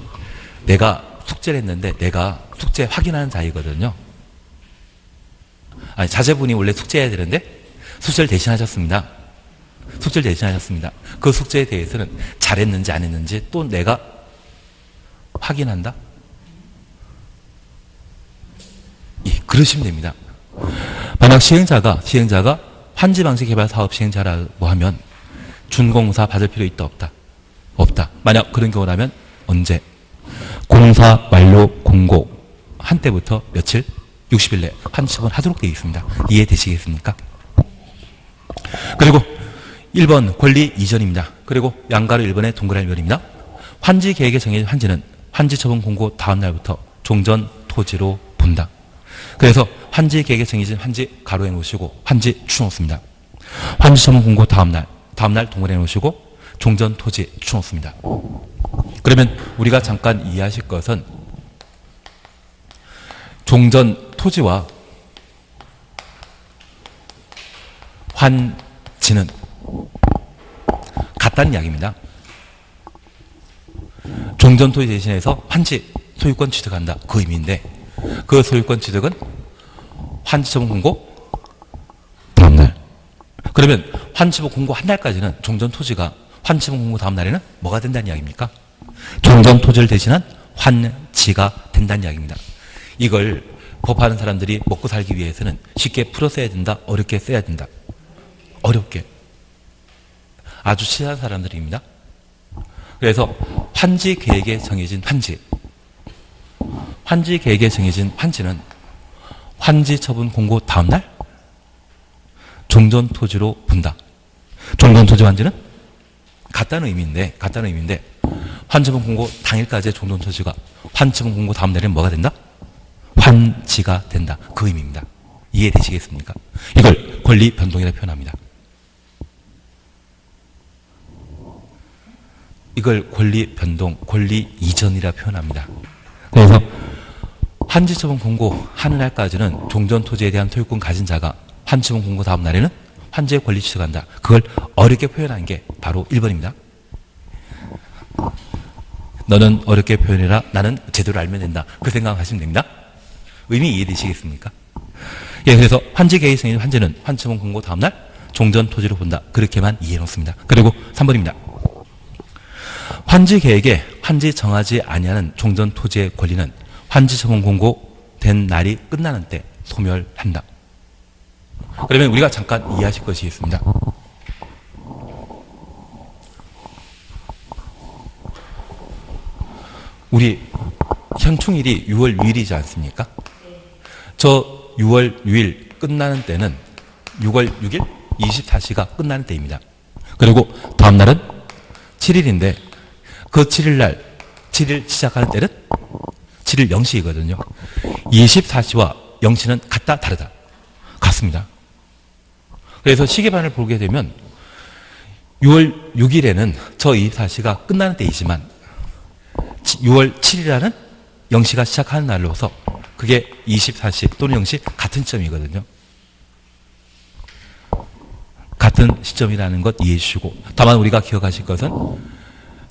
내가 숙제를 했는데 내가 숙제 확인하는 자이거든요. 자제분이 원래 숙제해야 되는데 숙제를 대신하셨습니다. 그 숙제에 대해서는 잘했는지 안 했는지 또 내가 확인한다? 그러시면 됩니다. 만약 시행자가 환지방식 개발 사업 시행자라고 하면 준공사 받을 필요 있다 없다? 없다. 만약 그런 경우라면 언제? 공사 완료 공고 한 때부터 며칠? 60일 내 환지처분 하도록 되어 있습니다. 이해되시겠습니까? 그리고 1번 권리 이전입니다. 그리고 양가로 1번의 동그라미 별입니다. 환지 계획에 정해진 환지는 환지처분 공고 다음 날부터 종전 토지로 본다. 그래서 환지 계획에 정해진 환지 가로해 놓으시고 환지 추놓습니다. 환지처분 공고 다음 날 동그라미 놓으시고 종전 토지 추놓습니다. 그러면 우리가 잠깐 이해하실 것은 종전 토지와 환지는 같다는 이야기입니다. 종전 토지 대신해서 환지 소유권 취득한다. 그 의미인데 그 소유권 취득은 환지처분 공고 다음날. 그러면 환지처분 공고 한 날까지는 종전 토지가 환지처분 공고 다음 날에는 뭐가 된다는 이야기입니까? 종전 토지를 대신한 환지가 된다는 이야기입니다. 이걸 법하는 사람들이 먹고 살기 위해서는 쉽게 풀어 써야 된다? 어렵게 써야 된다? 어렵게. 아주 치사한 사람들입니다. 그래서 환지 계획에 정해진 환지 계획에 정해진 환지는 환지 처분 공고 다음 날 종전 토지로 본다. 종전 토지 환지는 같다는 의미인데 환지처분 공고 당일까지의 종전 토지가 환지처분 공고 다음 날에는 뭐가 된다? 환지가 된다. 그 의미입니다. 이해되시겠습니까? 이걸 권리 변동이라고 표현합니다. 이걸 권리 변동, 권리 이전이라 표현합니다. 그래서 환지처분 공고 하는 날까지는 종전 토지에 대한 소유권 가진 자가 환지처분 공고 다음 날에는 환지의 권리 취득한다. 그걸 어렵게 표현한 게 바로 1번입니다. 너는 어렵게 표현해라. 나는 제대로 알면 된다. 그 생각하시면 됩니다. 의미 이해되시겠습니까? 예, 그래서 환지 계획 승인 환지는 환처분 공고 다음날 종전 토지로 본다. 그렇게만 이해해 놓습니다. 그리고 3번입니다. 환지 계획에 환지 정하지 아니하는 종전 토지의 권리는 환지 처분 공고된 날이 끝나는 때 소멸한다. 그러면 우리가 잠깐 이해하실 것이 있습니다. 우리 현충일이 6월 6일이지 않습니까? 저 6월 6일 끝나는 때는 6월 6일 24시가 끝나는 때입니다. 그리고 다음 날은 7일인데 그 7일 7일 시작하는 때는 7일 0시이거든요. 24시와 0시는 같다 다르다. 같습니다. 그래서 시계반을 보게 되면 6월 6일에는 저 24시가 끝나는 때이지만 6월 7일이라는 0시가 시작하는 날로서 그게 24시 또는 0시 같은 시점이거든요. 같은 시점이라는 것 이해해 주시고, 다만 우리가 기억하실 것은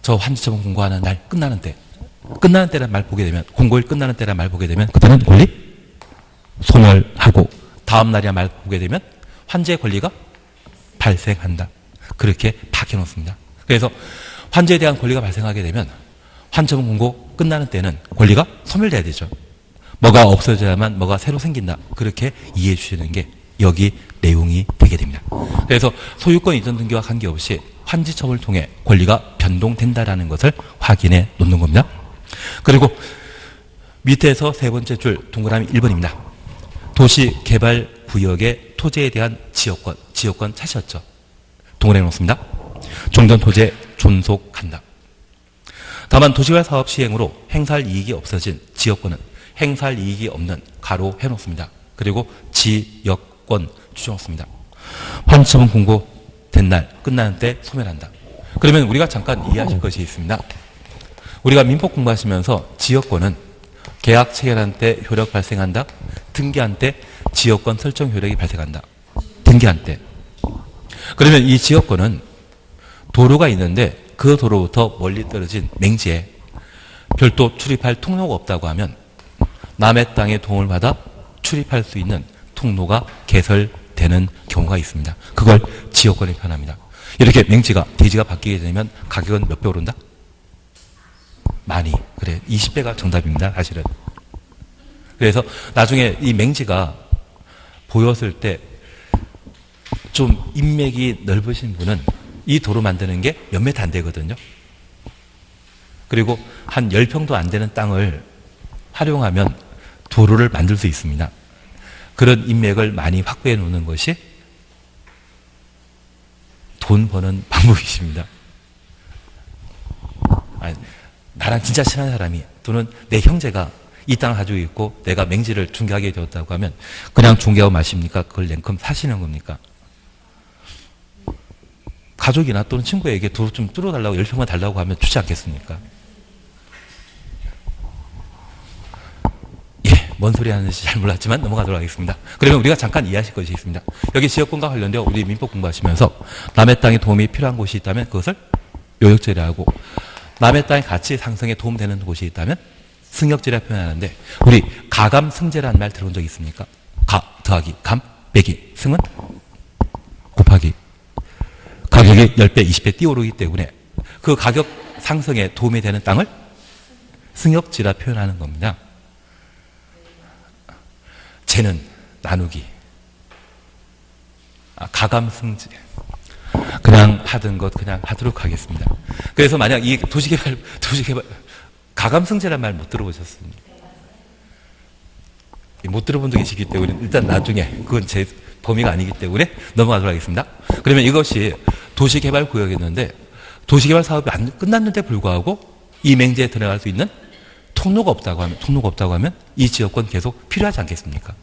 저 환지처분 공고하는 날 끝나는 때, 끝나는 때란 말 보게 되면, 공고일 끝나는 때란 말 보게 되면 그때는 권리 소멸하고 다음 날이란 말 보게 되면 환지의 권리가 발생한다. 그렇게 박혀 놓습니다. 그래서 환지에 대한 권리가 발생하게 되면 환처분 공고 끝나는 때는 권리가 소멸돼야 되죠. 뭐가 없어져야만 뭐가 새로 생긴다. 그렇게 이해해 주시는 게 여기 내용이 되게 됩니다. 그래서 소유권 이전 등기와 관계없이 환지 처분을 통해 권리가 변동된다라는 것을 확인해 놓는 겁니다. 그리고 밑에서 세 번째 줄 동그라미 1번입니다. 도시개발구역의 토지에 대한 지역권 차시였죠. 동그라미 놓습니다. 종전 토지에 존속한다. 다만 도시개발 사업 시행으로 행사할 이익이 없어진 지역권은 행사할 이익이 없는 가로 해놓습니다. 그리고 지역권 추정했습니다. 환지처분 공고된 날 끝나는 때 소멸한다. 그러면 우리가 잠깐 이해하실 것이 있습니다. 우리가 민법 공부하시면서 지역권은 계약 체결한 때 효력 발생한다. 등기한 때 지역권 설정 효력이 발생한다. 등기한 때. 그러면 이 지역권은 도로가 있는데 그 도로부터 멀리 떨어진 맹지에 별도 출입할 통로가 없다고 하면 남의 땅의 도움을 받아 출입할 수 있는 통로가 개설되는 경우가 있습니다. 그걸 지역권에 표현합니다. 이렇게 맹지가, 대지가 바뀌게 되면 가격은 몇 배 오른다? 많이. 그래, 20배가 정답입니다, 사실은. 그래서 나중에 이 맹지가 보였을 때 좀 인맥이 넓으신 분은 이 도로 만드는 게 몇 메타 안 되거든요. 그리고 한 10평도 안 되는 땅을 활용하면 도로를 만들 수 있습니다. 그런 인맥을 많이 확보해 놓는 것이 돈 버는 방법이십니다. 아니, 나랑 진짜 친한 사람이 또는 내 형제가 이 땅을 가지고 있고 내가 맹지를 중개하게 되었다고 하면 그냥 중개하고 마십니까? 그걸 냉큼 사시는 겁니까? 가족이나 또는 친구에게 도로 좀 뚫어달라고 10평만 달라고 하면 주지 않겠습니까? 예, 뭔 소리 하는지 잘 몰랐지만 넘어가도록 하겠습니다. 그러면 우리가 잠깐 이해하실 것이 있습니다. 여기 지역권과 관련되어 우리 민법 공부하시면서 남의 땅에 도움이 필요한 곳이 있다면 그것을 요역지라 하고, 남의 땅의 가치 상승에 도움되는 곳이 있다면 승역지라 표현하는데, 우리 가감승제라는 말 들어본 적 있습니까? 가 더하기 감 빼기 승은 곱하기. 가격이 10배, 20배 뛰어오르기 때문에 그 가격 상승에 도움이 되는 땅을 승역지라 표현하는 겁니다. 재는 나누기. 가감승제. 그냥 하던 것 그냥 하도록 하겠습니다. 그래서 만약 이 도시개발 가감승제란 말 못 들어보셨습니까? 못 들어본 적이 계시기 때문에 일단 나중에 그건 제 범위가 아니기 때문에 넘어가도록 하겠습니다. 그러면 이것이 도시개발구역이었는데 도시개발 사업이 안 끝났는데 불구하고 이 맹지에 들어갈 수 있는 통로가 없다고 하면 이 지역권 계속 필요하지 않겠습니까?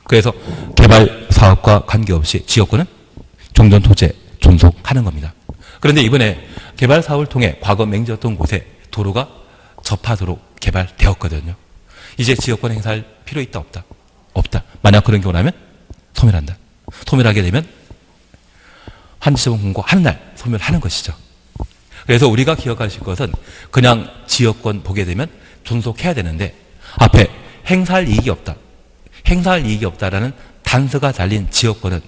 그래서 개발 사업과 관계없이 지역권은 종전 토지에 존속하는 겁니다. 그런데 이번에 개발 사업을 통해 과거 맹지였던 곳에 도로가 접하도록 개발되었거든요. 이제 지역권 행사할 필요 있다 없다? 없다. 만약 그런 경우라면 소멸한다. 소멸하게 되면 환지처분 공고하는 날 소멸하는 것이죠. 그래서 우리가 기억하실 것은 그냥 지역권 보게 되면 존속해야 되는데 앞에 행사할 이익이 없다. 행사할 이익이 없다라는 단서가 달린 지역권은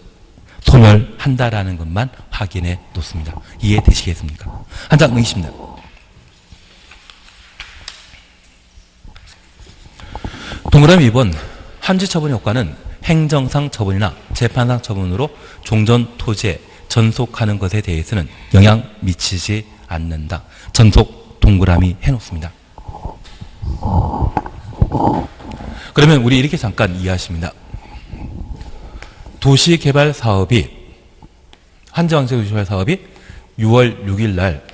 소멸한다라는 것만 확인해 놓습니다. 이해되시겠습니까? 한 장 넘기십니다. 동그라미 2번 환지 처분 효과는 행정상 처분이나 재판상 처분으로 종전 토지에 전속하는 것에 대해서는 영향 미치지 않는다. 전속 동그라미 해놓습니다. 그러면 우리 이렇게 잠깐 이해하십니다. 도시개발 사업이 환지왕제 도시개발 사업이 6월 6일 날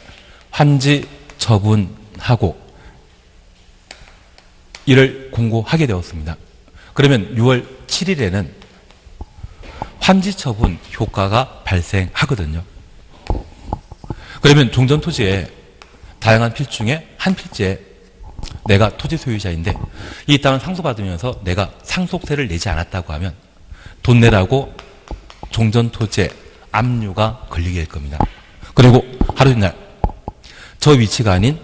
환지 처분하고 이를 공고하게 되었습니다. 그러면 6월 7일에는 환지 처분 효과가 발생하거든요. 그러면 종전 토지에 다양한 필지 중에 한 필지에 내가 토지 소유자인데 이 땅을 상속받으면서 내가 상속세를 내지 않았다고 하면 돈 내라고 종전 토지에 압류가 걸리게 될 겁니다. 그리고 하루 이날 저 위치가 아닌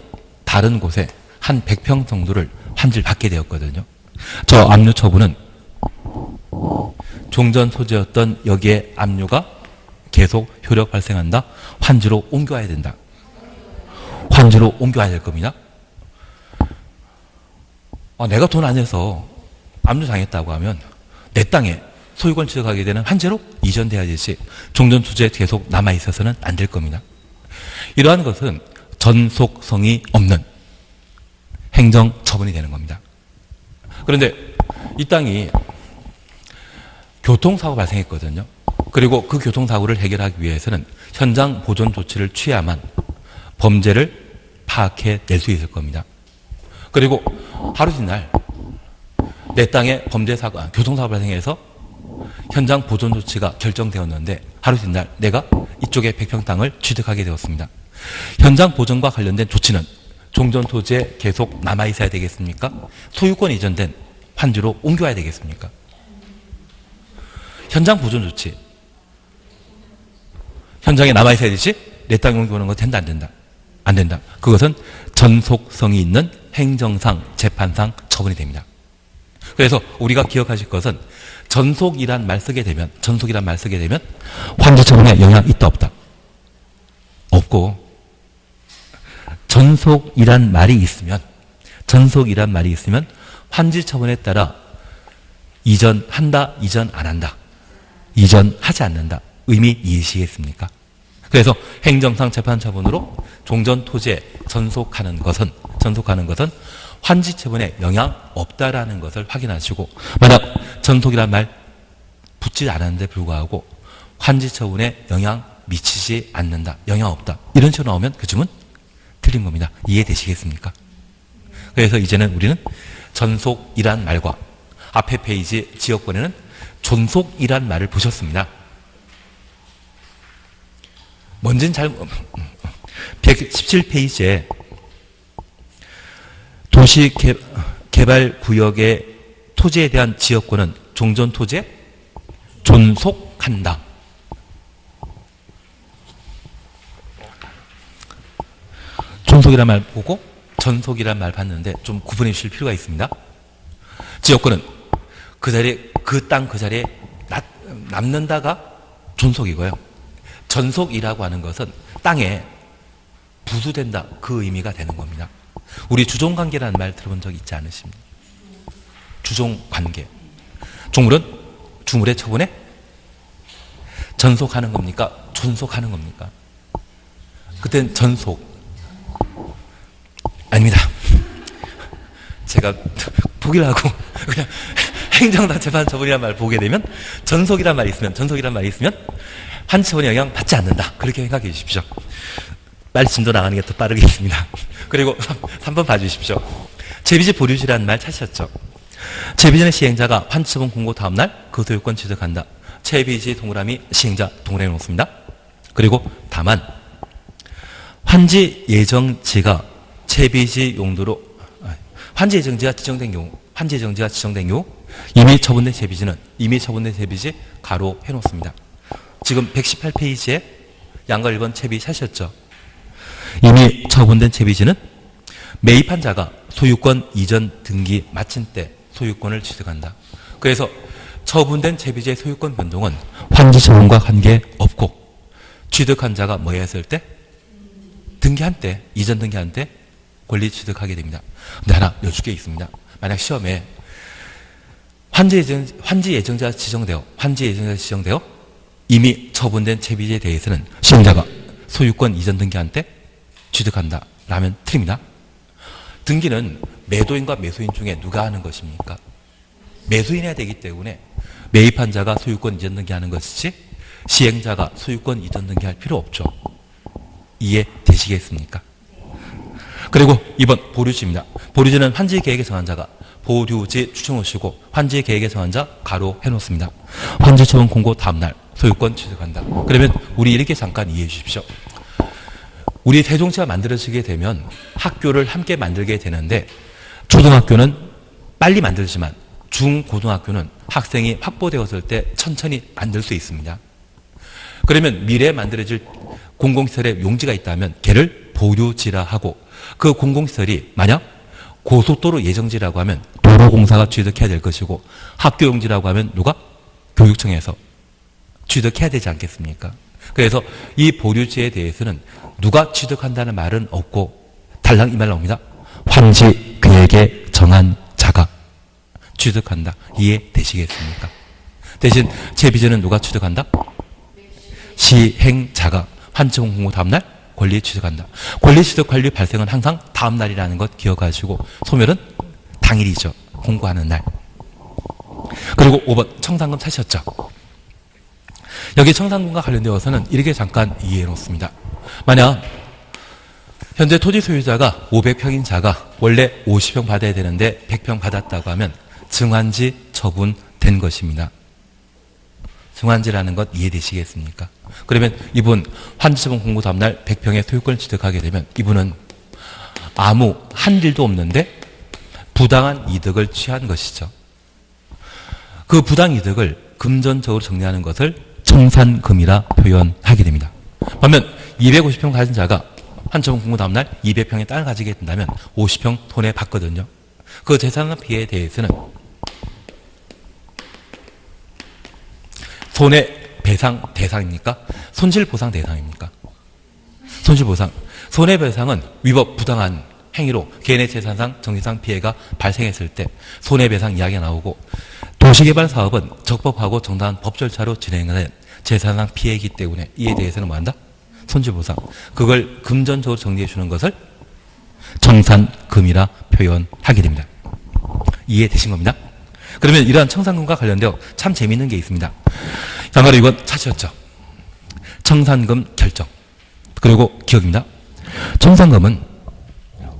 다른 곳에 한 100평 정도를 환지를 받게 되었거든요. 저 압류 처분은 종전 토지였던 여기에 압류가 계속 효력 발생한다. 환지로 옮겨야 된다. 환지로 옮겨야 될 겁니다. 내가 돈 안 내서 압류당했다고 하면 내 땅에 소유권 취득하게 되는 환지로 이전돼야 되지 종전 토지에 계속 남아있어서는 안 될 겁니다. 이러한 것은 전속성이 없는 행정 처분이 되는 겁니다. 그런데 이 땅이 교통사고 발생했거든요. 그리고 그 교통사고를 해결하기 위해서는 현장 보존 조치를 취해야만 범죄를 파악해낼 수 있을 겁니다. 그리고 하루 지날 내 땅에 교통사고 발생해서 현장 보존 조치가 결정되었는데 하루 지날 내가 이쪽에 100평 땅을 취득하게 되었습니다. 현장 보존과 관련된 조치는 종전 토지에 계속 남아있어야 되겠습니까? 소유권 이전된 환지로 옮겨야 되겠습니까? 현장 보존 조치. 현장에 남아있어야 되지? 내 땅에 옮겨오는 거 된다, 안 된다? 안 된다. 그것은 전속성이 있는 행정상, 재판상 처분이 됩니다. 그래서 우리가 기억하실 것은 전속이란 말 쓰게 되면 환지 처분에 영향 있다, 없다? 없고, 전속이란 말이 있으면 환지 처분에 따라 이전한다, 이전 안 한다, 이전하지 않는다. 의미 이해시겠습니까? 그래서 행정상 재판 처분으로 종전 토지에 전속하는 것은 환지 처분에 영향 없다라는 것을 확인하시고, 만약 전속이란 말 붙지 않았는데 불구하고 환지 처분에 영향 미치지 않는다, 영향 없다, 이런 식으로 나오면 그 점은 틀린 겁니다. 이해되시겠습니까? 그래서 이제는 우리는 전속이란 말과 앞에 페이지 지역권에는 존속이란 말을 보셨습니다. 뭔진 117페이지에 도시개발구역의 토지에 대한 지역권은 종전 토지에 존속한다. 존속이란 말 보고 전속이란 말 봤는데 좀 구분해 주실 필요가 있습니다. 지역권은 그 땅 그 자리에 남는다가 존속이고요. 전속이라고 하는 것은 땅에 부수된다, 그 의미가 되는 겁니다. 우리 주종관계라는 말 들어본 적 있지 않으십니까? 주종관계. 주물의 처분에 전속하는 겁니까? 존속하는 겁니까? 그때는 전속. 아닙니다. 제가 포기를 하고 그냥 행정상 재판 처분이라는 말 보게 되면 전속이란 말이 있으면 환지 처분에 영향 받지 않는다. 그렇게 생각해 주십시오. 빨리 진도 나가는 게 더 빠르겠습니다. 그리고 3번 봐주십시오. 재비지 보류지라는 말 찾으셨죠? 재비지는 시행자가 환지 처분 공고 다음 날 그 소유권 취득한다. 재비지 동그라미 시행자 동그라미 놓습니다. 그리고 다만 환지 예정지가 재비지 용도로 환지 예정지가 지정된 경우 이미 처분된 재비지 가로 해놓습니다. 지금 118페이지에 양가 1번 채비 사셨죠? 이미 처분된 채비지는 매입한 자가 소유권 이전 등기 마친 때 소유권을 취득한다. 그래서 처분된 채비지의 소유권 변동은 환지 처분과 관계없고 취득한 자가 뭐 했을 때? 등기한 때, 이전 등기한 때 권리 취득하게 됩니다. 근데 하나 여쭐 게 있습니다. 만약 시험에 환지 예정자 지정되어 이미 처분된 채비지에 대해서는 시행자가 소유권 이전 등기한 때 취득한다 라면 틀립니다. 등기는 매도인과 매수인 중에 누가 하는 것입니까? 매수인해야 되기 때문에 매입한 자가 소유권 이전 등기하는 것이지 시행자가 소유권 이전 등기할 필요 없죠. 이해되시겠습니까? 그리고 2번 보류지입니다. 보류지는 환지 계획에 정한 자가 보류지 추천호시고 환지 계획에 정한 자 가로 해놓습니다. 환지 처분 공고 다음날 소유권 취득한다. 그러면 우리 이렇게 잠깐 이해해 주십시오. 우리 세종시가 만들어지게 되면 학교를 함께 만들게 되는데 초등학교는 빨리 만들지만 중고등학교는 학생이 확보되었을 때 천천히 만들 수 있습니다. 그러면 미래에 만들어질 공공시설에 용지가 있다면 걔를 보류지라 하고 그 공공시설이 만약 고속도로 예정지라고 하면 도로공사가 취득해야 될 것이고 학교 용지라고 하면 누가? 교육청에서 취득해야 되지 않겠습니까? 그래서 이 보류지에 대해서는 누가 취득한다는 말은 없고 달랑 이 말 나옵니다. 환지 계획에 정한 자가 취득한다. 이해되시겠습니까? 대신 채비지는 누가 취득한다? 시행자가 환지처분 공고 다음날 권리 취득한다. 권리 취득 관리 발생은 항상 다음날이라는 것 기억하시고 소멸은 당일이죠. 공고하는 날. 그리고 5번 청산금 차시였죠. 여기 청산금과 관련되어서는 이렇게 잠깐 이해해 놓습니다. 만약 현재 토지 소유자가 500평인 자가 원래 50평 받아야 되는데 100평 받았다고 하면 증환지 처분된 것입니다. 증환지라는 것 이해되시겠습니까? 그러면 이분 환지처분 공고 다음날 100평의 소유권을 취득하게 되면 이분은 아무 한 일도 없는데 부당한 이득을 취한 것이죠. 그 부당 이득을 금전적으로 정리하는 것을 청산금이라 표현하게 됩니다. 반면 250평 가진 자가 환지처분 공고 다음날 200평의 땅을 가지게 된다면 50평 손해 받거든요. 그 재산의 피해에 대해서는 손해배상 대상입니까? 손실보상 대상입니까? 손실보상. 손해배상은 위법 부당한 행위로 개인의 재산상 정신상 피해가 발생했을 때 손해배상 이야기가 나오고 도시개발 사업은 적법하고 정당한 법 절차로 진행하는 재산상 피해이기 때문에 이에 대해서는 뭐한다? 손실보상. 그걸 금전적으로 정리해 주는 것을 청산금이라 표현하게 됩니다. 이해되신 겁니다? 그러면 이러한 청산금과 관련되어 참 재미있는 게 있습니다. 참고로 이건 차시였죠. 청산금 결정. 그리고 기억입니다. 청산금은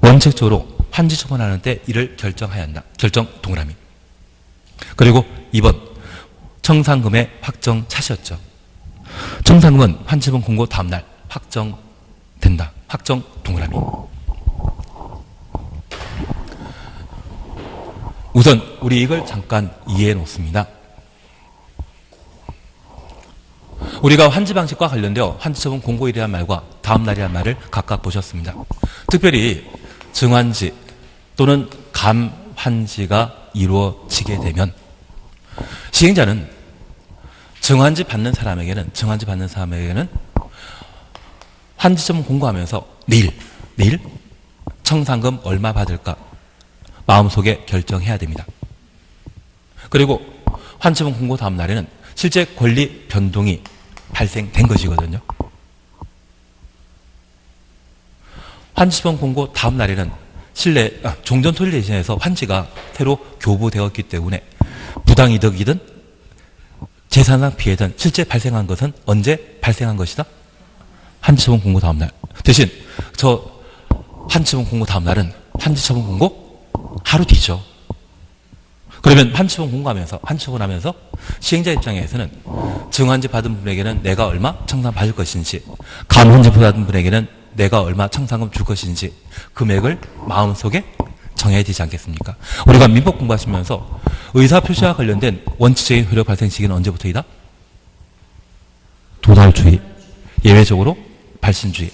원칙적으로 환지 처분하는 때 이를 결정해야 한다. 결정 동그라미. 그리고 2번 청산금의 확정 차시였죠. 청산금은 환지처분 공고 다음날 확정된다. 확정 동그라미. 우선 우리 이걸 잠깐 이해해 놓습니다. 우리가 환지 방식과 관련되어 환지처분 공고일이라는 말과 다음날이라는 말을 각각 보셨습니다. 특별히 증환지 또는 감환지가 이루어지게 되면 시행자는 증환지 받는 사람에게는 환지처분 공고하면서 내일 청산금 얼마 받을까 마음속에 결정해야 됩니다. 그리고 환지처분 공고 다음 날에는 실제 권리 변동이 발생된 것이거든요. 환지처분 공고 다음 날에는 종전 토지 대신에서 환지가 새로 교부되었기 때문에 부당이득이든 재산상 피해든 실제 발생한 것은 언제 발생한 것이다? 환지처분 공고 다음 날. 대신 저 환지처분 공고 다음 날은 환지처분 공고 하루 뒤죠. 그러면 환지처분 공고하면서 시행자 입장에서는 증환지 받은 분에게는 내가 얼마 청산 받을 것인지, 감환지 받은 분에게는 내가 얼마 청산금 줄 것인지 금액을 마음속에 정해야 되지 않겠습니까? 우리가 민법 공부하시면서 의사표시와 관련된 원칙적인 효력 발생 시기는 언제부터이다? 도달주의, 예외적으로 발신주의.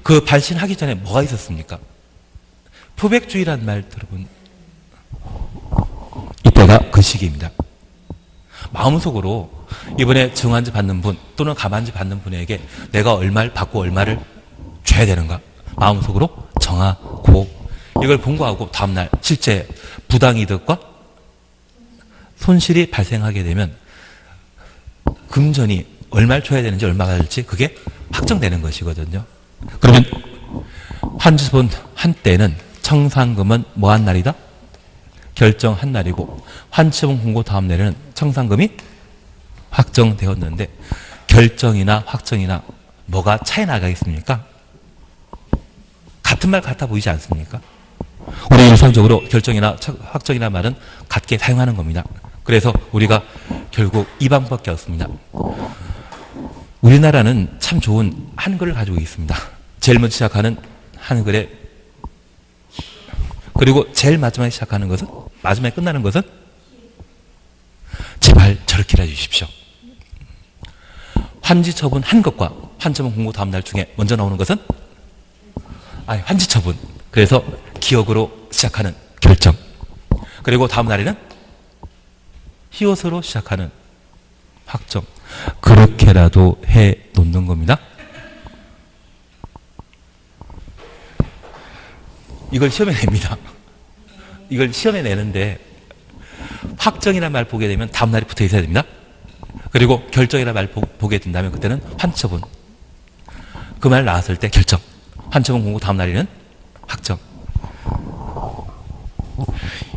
그 발신하기 전에 뭐가 있었습니까? 표백주의란 말 들어본 이때가 그 시기입니다. 마음속으로 이번에 증환지 받는 분 또는 가만지 받는 분에게 내가 얼마를 받고 얼마를 줘야 되는가 마음속으로 정하고 이걸 본고하고 다음날 실제 부당이득과 손실이 발생하게 되면 금전이 얼마를 줘야 되는지 얼마가 될지 그게 확정되는 것이거든요. 그러면 환지분 한때는 청산금은 뭐한 날이다? 결정한 날이고 환치분 공고 다음 날에는 청산금이 확정되었는데 결정이나 확정이나 뭐가 차이 나가겠습니까? 같은 말 같아 보이지 않습니까? 우리 일상적으로 결정이나 확정이나 말은 같게 사용하는 겁니다. 그래서 우리가 결국 이 방법밖에 없습니다. 우리나라는 참 좋은 한글을 가지고 있습니다. 제일 먼저 시작하는 한글에 그리고 제일 마지막에 시작하는 것은 마지막에 끝나는 것은 제발 저렇게 해주십시오. 환지처분 한 것과 환처분 공고 다음 날 중에 먼저 나오는 것은 환지처분. 그래서 기억으로 시작하는 결정. 그리고 다음 날에는 히읗으로 시작하는 확정. 그렇게라도 해 놓는 겁니다. 이걸 시험에 냅니다. 이걸 시험에 내는데 확정이라는 말 보게 되면 다음 날이 붙어 있어야 됩니다. 그리고 결정이라는 말 보게 된다면 그때는 환처분. 그 말 나왔을 때 결정. 환처분 공고 다음 날에는 확정.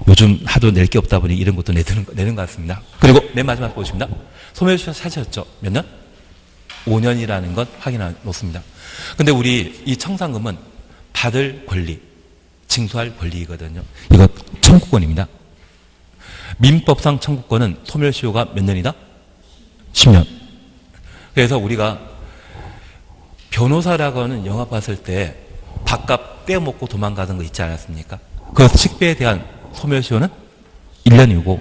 요즘 하도 낼 게 없다 보니 이런 것도 내는 것 같습니다. 그리고 맨 마지막 보십니다. 소멸시효 사셨죠? 몇 년? 5년이라는 것 확인해 놓습니다. 근데 우리 이 청산금은 받을 권리, 징수할 권리이거든요. 이거 청구권입니다. 민법상 청구권은 소멸시효가 몇 년이다? 10년. 그래서 우리가 변호사라고는 영화 봤을 때 밥값 떼어먹고 도망가던 거 있지 않았습니까? 그 식비에 대한 소멸시효는 1년이고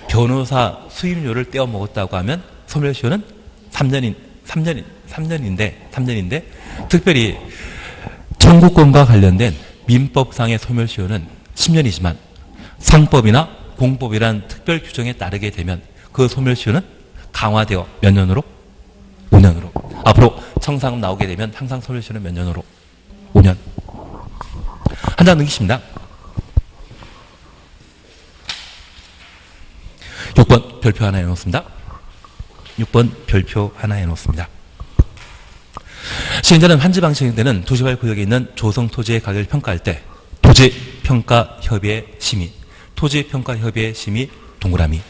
변호사 수임료를 떼어먹었다고 하면 소멸시효는 3년인데 특별히 청구권과 관련된 민법상의 소멸시효는 10년이지만 상법이나 공법이란 특별 규정에 따르게 되면 그 소멸시효는 강화되어 몇 년으로? 5년으로. 앞으로 청산금 나오게 되면 항상 소멸시효는 몇 년으로? 5년. 한 장 넘기십니다. 6번 별표 하나 해놓습니다. 6번 별표 하나 해놓습니다. 시행자는 환지 방식에 되는 도시개발 구역에 있는 조성 토지의 가격을 평가할 때 토지평가협의회 심의, 토지평가협의회 심의 동그라미,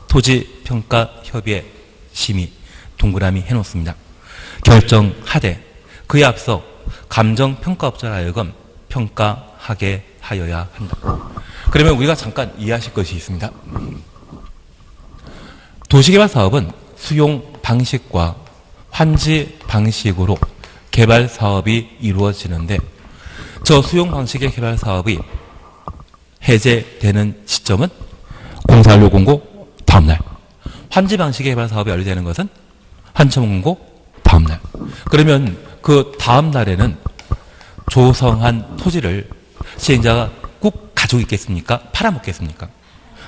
토지평가협의회 심의 동그라미 해놓습니다. 결정하되 그에 앞서 감정평가업자를 하여금 평가하게 하여야 한다. 그러면 우리가 잠깐 이해하실 것이 있습니다. 도시개발 사업은 수용 방식과 환지 방식으로 개발 사업이 이루어지는데 저 수용 방식의 개발 사업이 해제되는 시점은 공사완료 공고 다음날. 환지 방식의 개발 사업이 완료되는 것은 환처분 공고 다음날. 그러면 그 다음날에는 조성한 토지를 시행자가 꼭 가지고 있겠습니까? 팔아먹겠습니까?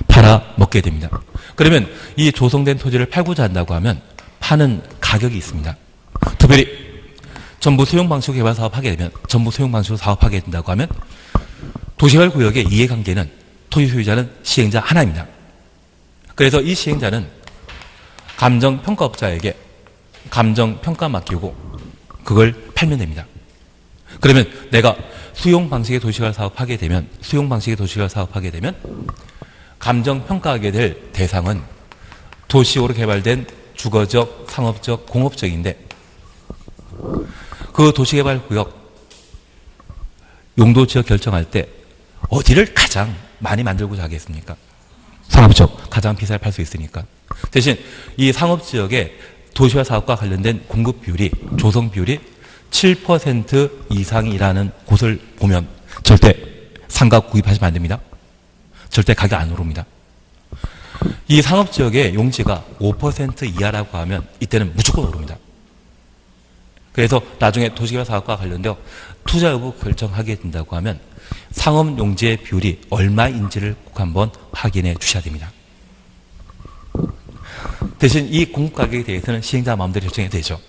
팔아먹게 됩니다. 그러면 이 조성된 토지를 팔고자 한다고 하면 파는 가격이 있습니다. 특별히 전부 소형 방식으로 개발 사업하게 되면 전부 소형 방식으로 사업하게 된다고 하면 도시개발 구역의 이해관계는 토지 소유자는 시행자 하나입니다. 그래서 이 시행자는 감정평가업자에게 감정평가 맡기고 그걸 팔면 됩니다. 그러면 내가 수용 방식의 도시개발 사업하게 되면 감정평가하게 될 대상은 도시로 개발된 주거적, 상업적, 공업적인데 그 도시개발구역 용도지역 결정할 때 어디를 가장 많이 만들고자 하겠습니까? 상업지역 가장 비싸게 팔 수 있으니까. 대신 이 상업지역의 도시개발 사업과 관련된 공급 비율이 조성 비율이 7% 이상이라는 곳을 보면 절대 상가 구입하시면 안 됩니다. 절대 가격 안 오릅니다. 이 상업지역의 용지가 5% 이하라고 하면 이때는 무조건 오릅니다. 그래서 나중에 도시개발 사업과 관련되어 투자 여부 결정하게 된다고 하면 상업 용지의 비율이 얼마인지를 꼭 한번 확인해 주셔야 됩니다. 대신 이 공급 가격에 대해서는 시행자 마음대로 결정해야 되죠.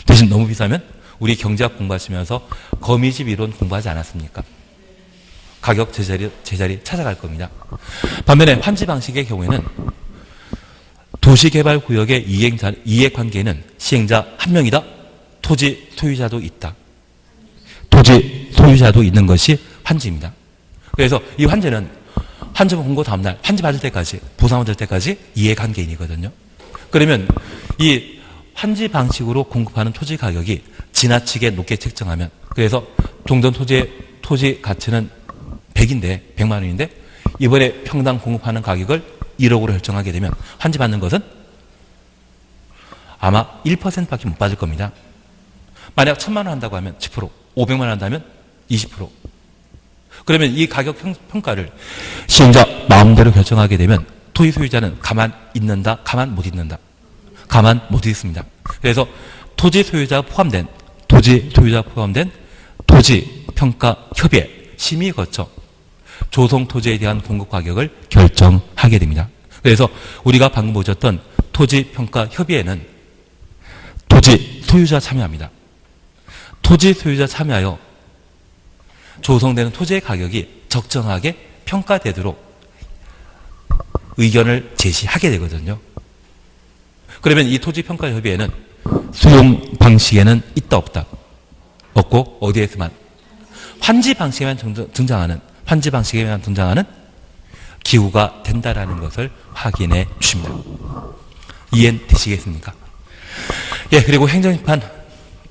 대신 너무 비싸면 우리 경제학 공부하시면서 거미집 이론 공부하지 않았습니까? 가격 제자리 찾아갈 겁니다. 반면에 환지 방식의 경우에는 도시개발구역의 이해관계는 시행자 한 명이다. 토지 소유자도 있다. 토지 소유자도 있는 것이 환지입니다. 그래서 이 환지는 환지 공고 다음날 환지 받을 때까지 보상 받을 때까지 이해관계인이거든요. 그러면 이 환지 방식으로 공급하는 토지 가격이 지나치게 높게 책정하면 그래서 종전 토지 가치는 100만 원인데 이번에 평당 공급하는 가격을 1억으로 결정하게 되면 환지 받는 것은 아마 1%밖에 못 받을 겁니다. 만약 1000만 원 한다고 하면 10%, 500만 원 한다면 20%. 그러면 이 가격 평가를 시행자 마음대로 결정하게 되면 토지 소유자는 가만 있는다, 가만 못 있는다. 가만 못 있습니다. 그래서 토지 소유자 포함된 토지 평가 협의회 심의 거쳐 조성 토지에 대한 공급 가격을 결정하게 됩니다. 그래서 우리가 방금 보셨던 토지 평가 협의회는 토지 소유자 참여합니다. 토지 소유자 참여하여 조성되는 토지의 가격이 적정하게 평가되도록 의견을 제시하게 되거든요. 그러면 이 토지평가협의회는 수용 방식에는 있다 없다? 없고 어디에서만? 환지 방식에만 등장하는 기후가 된다라는 것을 확인해 주십니다. 이해되시겠습니까? 예, 그리고 행정심판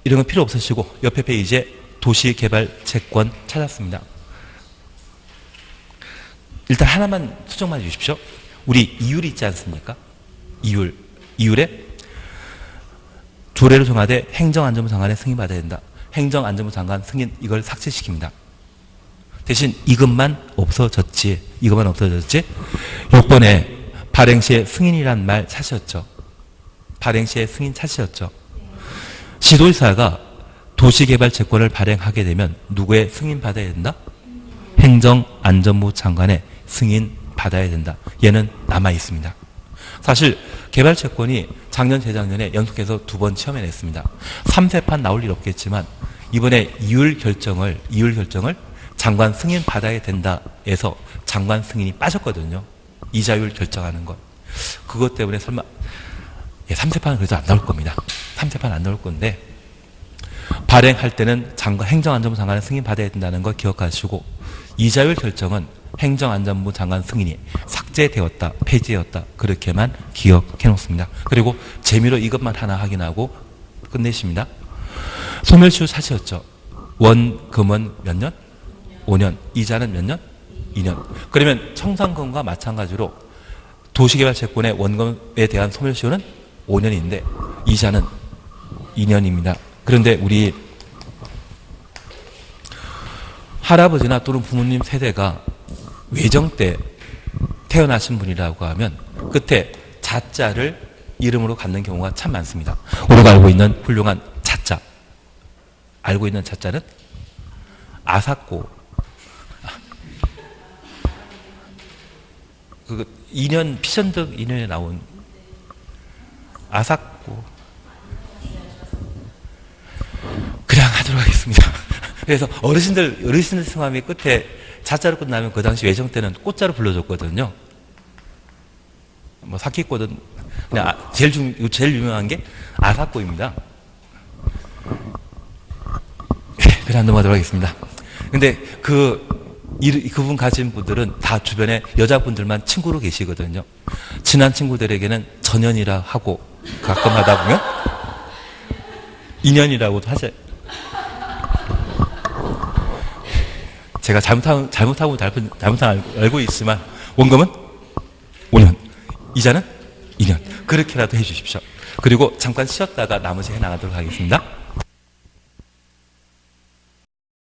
이런 건 필요 없으시고 옆에 페이지에 도시개발채권 찾았습니다. 일단 하나만 수정만 해주십시오. 우리 이율이 있지 않습니까? 이율에 조례를 정하되 행정안전부 장관의 승인받아야 된다. 행정안전부 장관 승인 이걸 삭제시킵니다. 대신 이것만 없어졌지. 6번에 발행시에 승인이란 말 찾으셨죠? 발행시에 승인 찾으셨죠? 시도지사가 도시개발채권을 발행하게 되면 누구의 승인 받아야 된다? 행정안전부 장관의 승인 받아야 된다. 얘는 남아 있습니다. 사실 개발채권이 작년 재작년에 연속해서 2번 시험해냈습니다. 3세판 나올 일 없겠지만 이번에 이율 결정을 장관 승인 받아야 된다 해서 장관 승인이 빠졌거든요. 이자율 결정하는 것. 그것 때문에 설마 3세판은 그래도 안 나올 겁니다. 3세판 안 나올 건데 발행할 때는 행정안전부 장관의 승인 받아야 된다는 거 기억하시고 이자율 결정은 행정안전부 장관 승인이 삭제되었다, 폐지되었다 그렇게만 기억해 놓습니다. 그리고 재미로 이것만 하나 확인하고 끝내십니다. 소멸시효 사실였죠. 원금은 몇 년? 5년. 이자는 몇 년? 2년. 그러면 청산금과 마찬가지로 도시개발채권의 원금에 대한 소멸시효는 5년인데 이자는 2년입니다. 그런데 우리 할아버지나 또는 부모님 세대가 외정 때 태어나신 분이라고 하면 끝에 자자를 이름으로 갖는 경우가 참 많습니다. 우리가 알고 있는 훌륭한 자자. 알고 있는 자자는 아사코. 그 2년 피션득 2년에 나온 아사코. 그냥 하도록 하겠습니다. 그래서 어르신들 성함이 끝에 자자로 끝나면 그 당시 외정 때는 꽃자로 불러줬거든요. 뭐 사키꽃은 그냥 제일 유명한 게 아사코입니다. 그냥 넘어가도록 하겠습니다. 근데 그분 가진 분들은 다 주변에 여자분들만 친구로 계시거든요. 친한 친구들에게는 전연이라 하고 가끔 하다 보면 인연이라고도 하죠. 제가 잘못하고 알고 있지만 원금은 5년, 이자는 2년 그렇게라도 해주십시오. 그리고 잠깐 쉬었다가 나머지 해나가도록 하겠습니다.